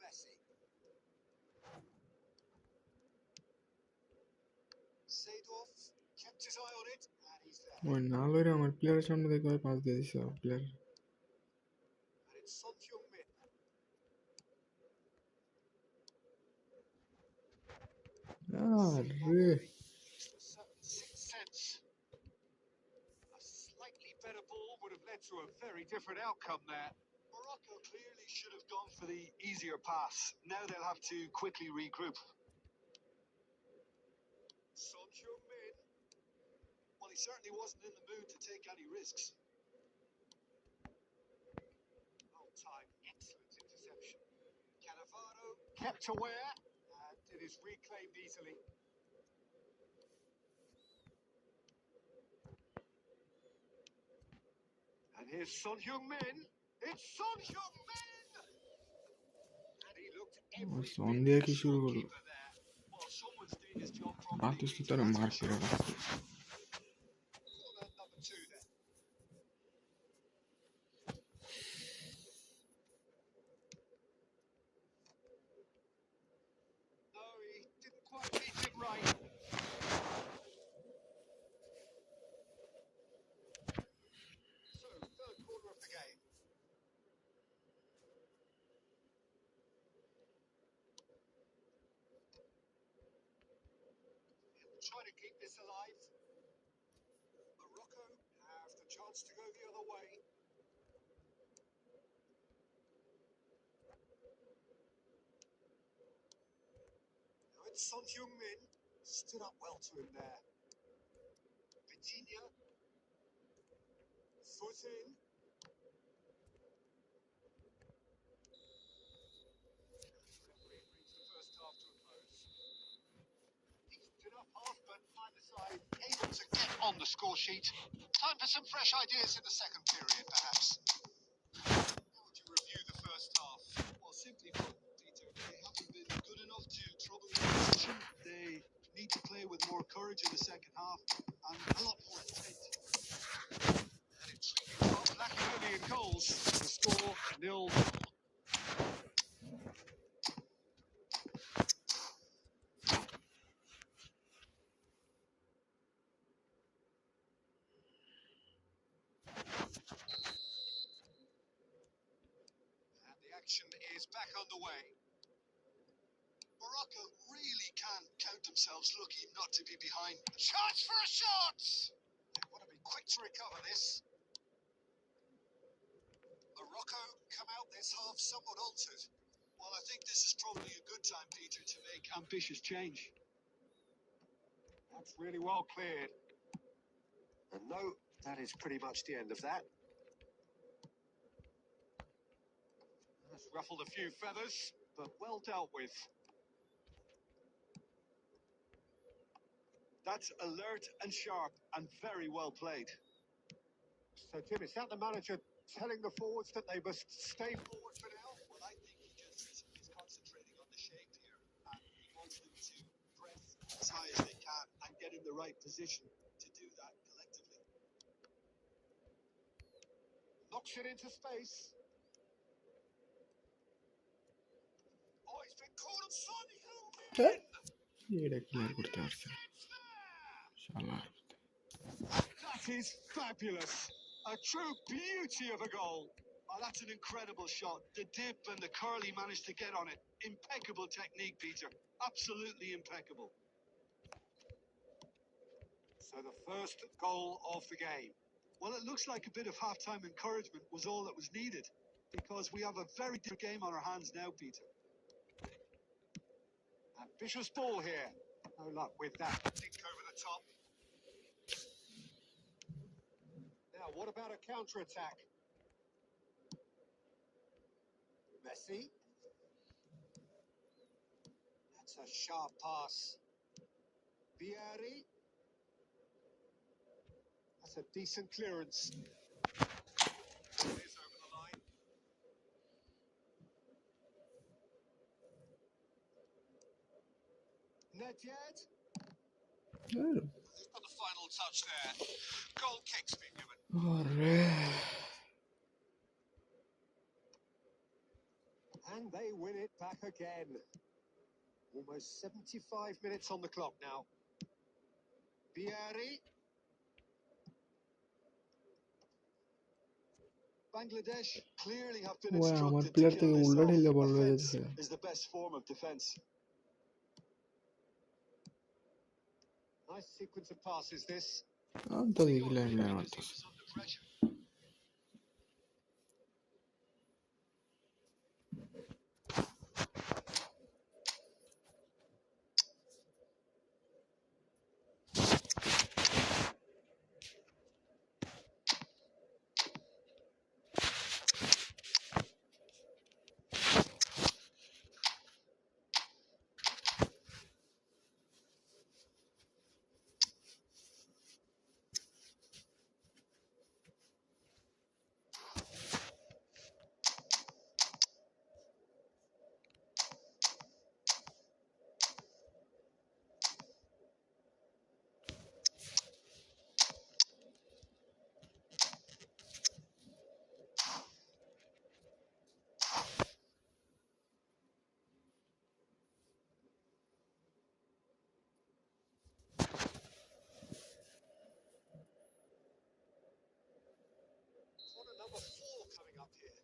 Messi. Seedorf kept his eye on it, and he's there. ওই না লইরে আমার প্লেয়ারের সামনে থেকে কয় pass দিয়ে দিছে player. And it's Son Heung-min. আরে Used a certain sixth sense. A slightly better ball would have led to a very different outcome there. Morocco clearly should have gone for the easier pass. Now they'll have to quickly regroup. Son Heung-min. Well, he certainly wasn't in the mood to take any risks. Well timed, excellent interception. Cannavaro kept aware, and it is reclaimed easily. And here's Son Heung-min. It's Son Heung-min! And he looked every Son bit দিয়ে a কি শুরু sharp করলো? keeper there. Well, someone's doing his job properly. বাতিস্তুতারে মার করে রাখছে। Corner number 2 then. No, he didn't quite beat it right. So, third quarter of the game. He'll try to keep this alive. Morocco have the chance to go the other way. Now it's Son Heung-min. Stood up well to him there. Vitinha. Foot in. Referee brings the first half to a close. Decent enough half, but neither side able to get on the score sheet. Time for some fresh ideas in the second period, perhaps. How would you review the first half? Well, simply put, Peter, they haven't been good enough to trouble the opposition. They need to play with more courage in the second half and a lot more intent. An intriguing start, lacking only in goals. The score 0-0. And the action is back underway. Morocco really can't count themselves lucky not to be behind. Chance for a shot! They want to be quick to recover this. Morocco Morocco come out this half somewhat altered. Well, I think this is probably a good time, Peter, to make ambitious change. That's really well cleared. And no, that is pretty much the end of that. That's ruffled a few feathers. But well dealt with. That's alert and sharp and very well played. So, Tim, is that the manager telling the forwards that they must stay forward for now? Well, I think he just is concentrating on the shape here, and he wants them to press as high as they can and get in the right position to do that collectively. Knocks it into space. Oh, he's been caught on Son হ্যাঁ Heung-min! এটা clear করতে পারছে শালা That is fabulous. A true beauty of a goal. Oh, that's an incredible shot. The dip and the curl he managed to get on it. Impeccable technique, Peter. Absolutely impeccable. So the first goal of the game. Well, it looks like a bit of half-time encouragement was all that was needed, because we have a very different game on our hands now, Peter. Ambitious ball here. No luck with that. Dink over the top. Now, what about a counter-attack? Messi. That's a sharp pass. Vieri. That's a decent clearance. It is over the line. Nedjed. They've got the final touch there. Goal kick's been given. Alright. And they win it back again. Almost 75 minutes on the clock now. Vieri. Bangladesh clearly have been ওয়া আমার instructed to player kill থেকে this উল্টা off. ঢিলে বল বেজে Offense দিছে is the best form of defense. Nice sequence of passes this. আন্ত দিলে এমনি মারতেছে He was under pressure. Corner number 4 coming up here.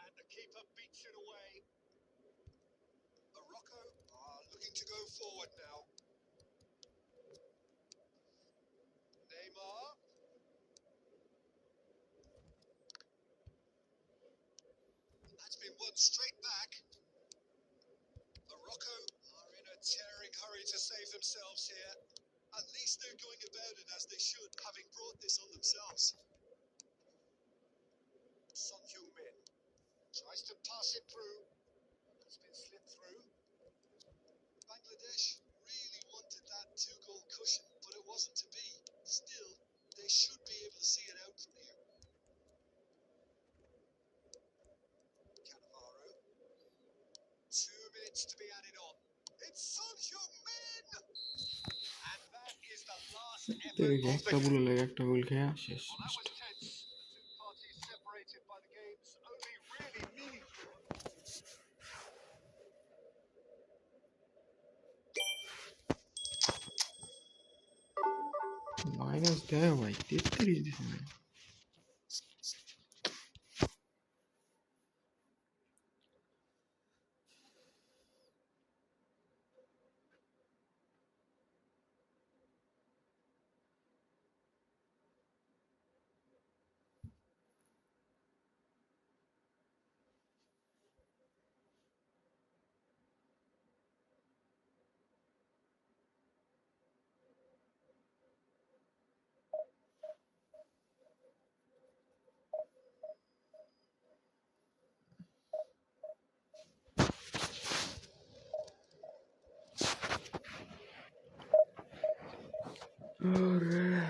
And the keeper beats it away. Morocco are looking to go forward now. Neymar. That's been won straight back. Morocco are in a tearing hurry to save themselves here. At least they're going about it as they should, having brought this on themselves. Son Heung-min tries to pass it through. It's been slipped through. Bangladesh really wanted that two-goal cushion, but it wasn't to be. Still, they should be able to see it out from here. Cannavaro. 2 minutes to be added on. It's Son Heung-min! And that is the last effort দেখি of একটা the বলে লাগে একটা গোল খেয়ে শেষ Well, that was tense. The two parties separated by the game's only really meaningful. Minus দেয় ভাই 33 দিছে ভাই Orre.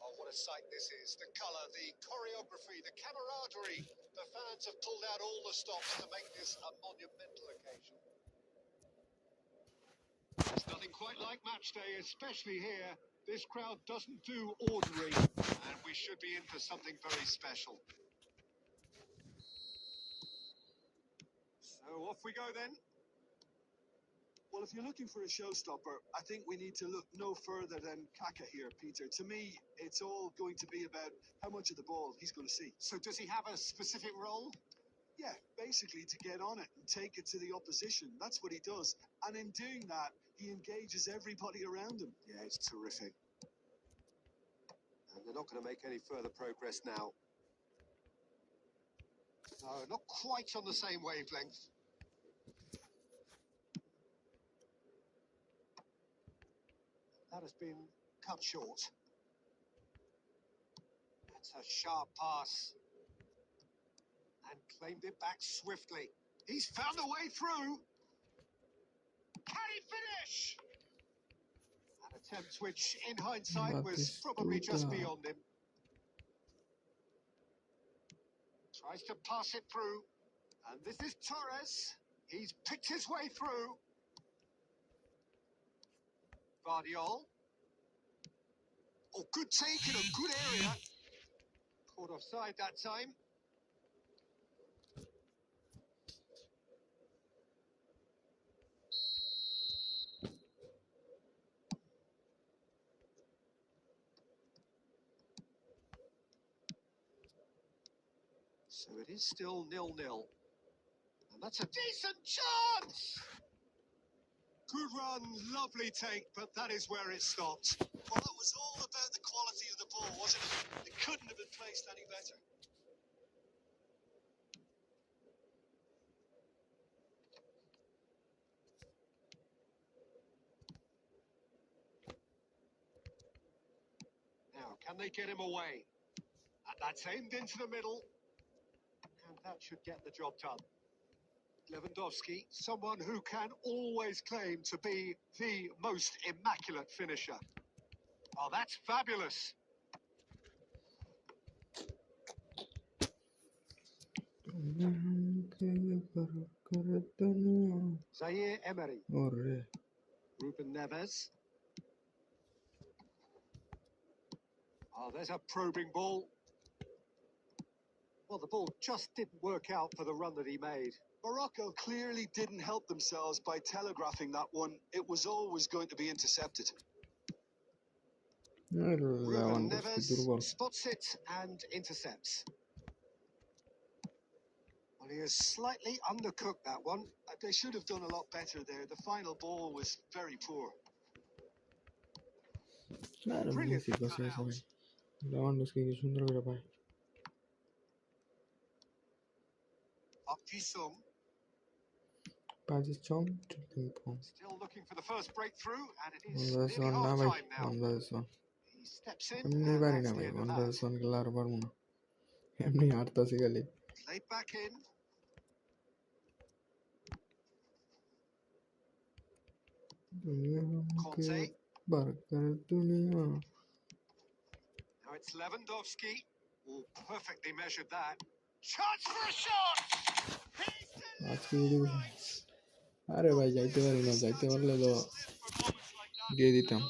Oh, what a sight this is. The colour, the choreography, the camaraderie. The fans have pulled out all the stops to make this a monumental occasion. It's nothing quite like match day, especially here. This crowd doesn't do ordinary, and we should be in for something very special. So off we go then. Well, if you're looking for a showstopper, I think we need to look no further than Kaka here, Peter. To me, it's all going to be about how much of the ball he's going to see. So does he have a specific role? Yeah, basically to get on it and take it to the opposition. That's what he does. And in doing that, he engages everybody around him. Yeah, it's terrific. And they're not going to make any further progress now. No, not quite on the same wavelength. That has been cut short. That's a sharp pass. And claimed it back swiftly. He's found a way through. Can he finish? An attempt which, in hindsight, was probably just Batistuta. beyond him. Tries to pass it through. And this is Torres. He's picked his way through. Guardiol. Oh, good take in a good area. Caught offside that time. So it is still 0-0. And that's a decent chance! Good run, lovely take, but that is where it stopped. Well, it was all about the quality of the ball, wasn't it? It couldn't have been placed any better. Now, can they get him away? And that's aimed into the middle. And that should get the job done. Lewandowski, someone who can always claim to be the most immaculate finisher. Oh, that's fabulous. Zaire Emery. Orre. Ruben Neves. Oh, there's a probing ball. Well, the ball just didn't work out for the run that he made. Morocco clearly didn't help themselves by telegraphing that one. It was always going to be intercepted. Ruben Lewandowski Neves durbol. Spots it and intercepts. Well, he has slightly undercooked that one. They should have done a lot better there. The final ball was very poor. Claro, Brilliant Messi pasó cut esa, out. güey. Lewandowski que সুন্দর করে পায়। Park Ji-sung Pasis chom, chulting pong. still looking for the first breakthrough, and it is One nearly versus one না half ভাই, time now. one versus one. He steps in, এমনি and পারি না that's the ভাই, end of one that. versus one খেলা আর পারবো না। এমনি হারতাছি খালি। Played back in. दुनिया के Conte. बरकर दुनिया। Now it's Lewandowski. Oh, perfectly measured that. Chance for a shot! He's আজকে delivered যদি right. আরে ভাই যাইতে পারি না, যাইতে পারলে তো দিয়ে দিতাম।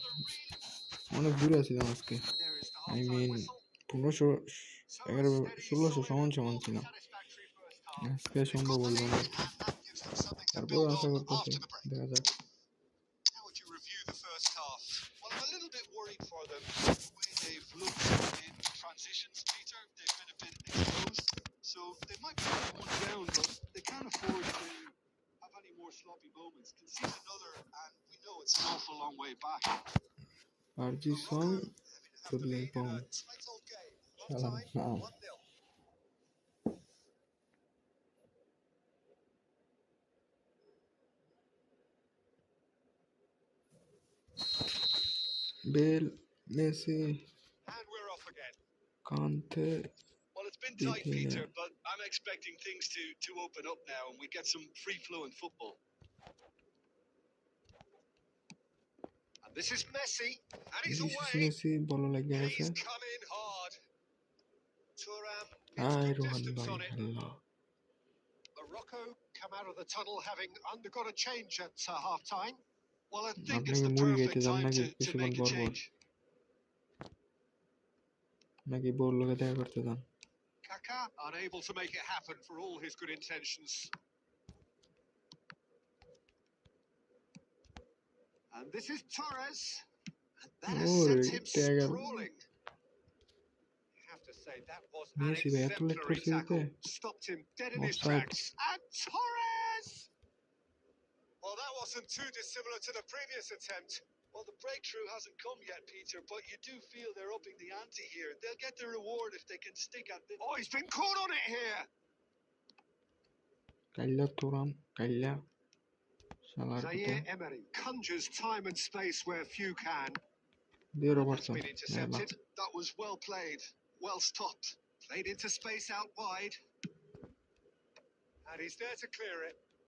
অনেক দূরে আছিলাম আজকে। There is the I half-time mean whistle. 1500 So a 11 steady, 1600 solid, সমান and সমান more ছিলাম। than satisfactory first half. আজকে They've সম্ভব got the হইল না lead, আর কি। and that gives them something to তারপর build আশা on করতেছি, after the break. দেখা যাক। How would you review the first half? Well, I'm a little bit worried for them. The way they've looked in transitions, Peter, they've been a bit exposed. So they might be 1 down, but they can't afford to have any more sloppy moments. Concede another, and we know it's an awful long way back. আরজি সং Morocco having to have the চুদলিং lead in পং। a tight old game. Half শালার time, নাম। 1-0. Bale, Messi, And we're off again. Kante, Well, it's been tight, বিতিনে। Peter, but I'm expecting things to open up now and we get some free-flowing football. And this is Messi, and he's this away. Messi ball লাগিয়ে গেছে। He's come in hard. Thuram gets আয় good Rohan distance ভাই, on it. Allah. Morocco come out of the tunnel having undergone a change at half-time. Well, I think আপনি it's কি the মুড়ি খাইতে perfect যান time নাকি to কিছুক্ষণ make a পর পর? change. নাকি বউর লগে দেখা করতে যান? Kaka unable to make it happen for all his good intentions. And this is Torres. And that has ওরে sent him ট্যাগার। sprawling. You have to say that was an Messi ভাই এত লেট exemplary করছে দিতে? tackle. Stopped him dead in his Offside. tracks. And Torres! Well, that wasn't too dissimilar to the previous attempt. Well, the breakthrough hasn't come yet, Peter, but you do feel they're upping the ante here. They'll get their reward if they can stick at this. Oh, he's been caught on it here. কাইল্লা তোরাম, কাইল্লা। শালার পুতে। Zaire Emery conjures time and space where few can. দিয়ে That's Robertson, been মেলা। intercepted. That was well played, well stopped. Played into space out wide. And he's there to clear it.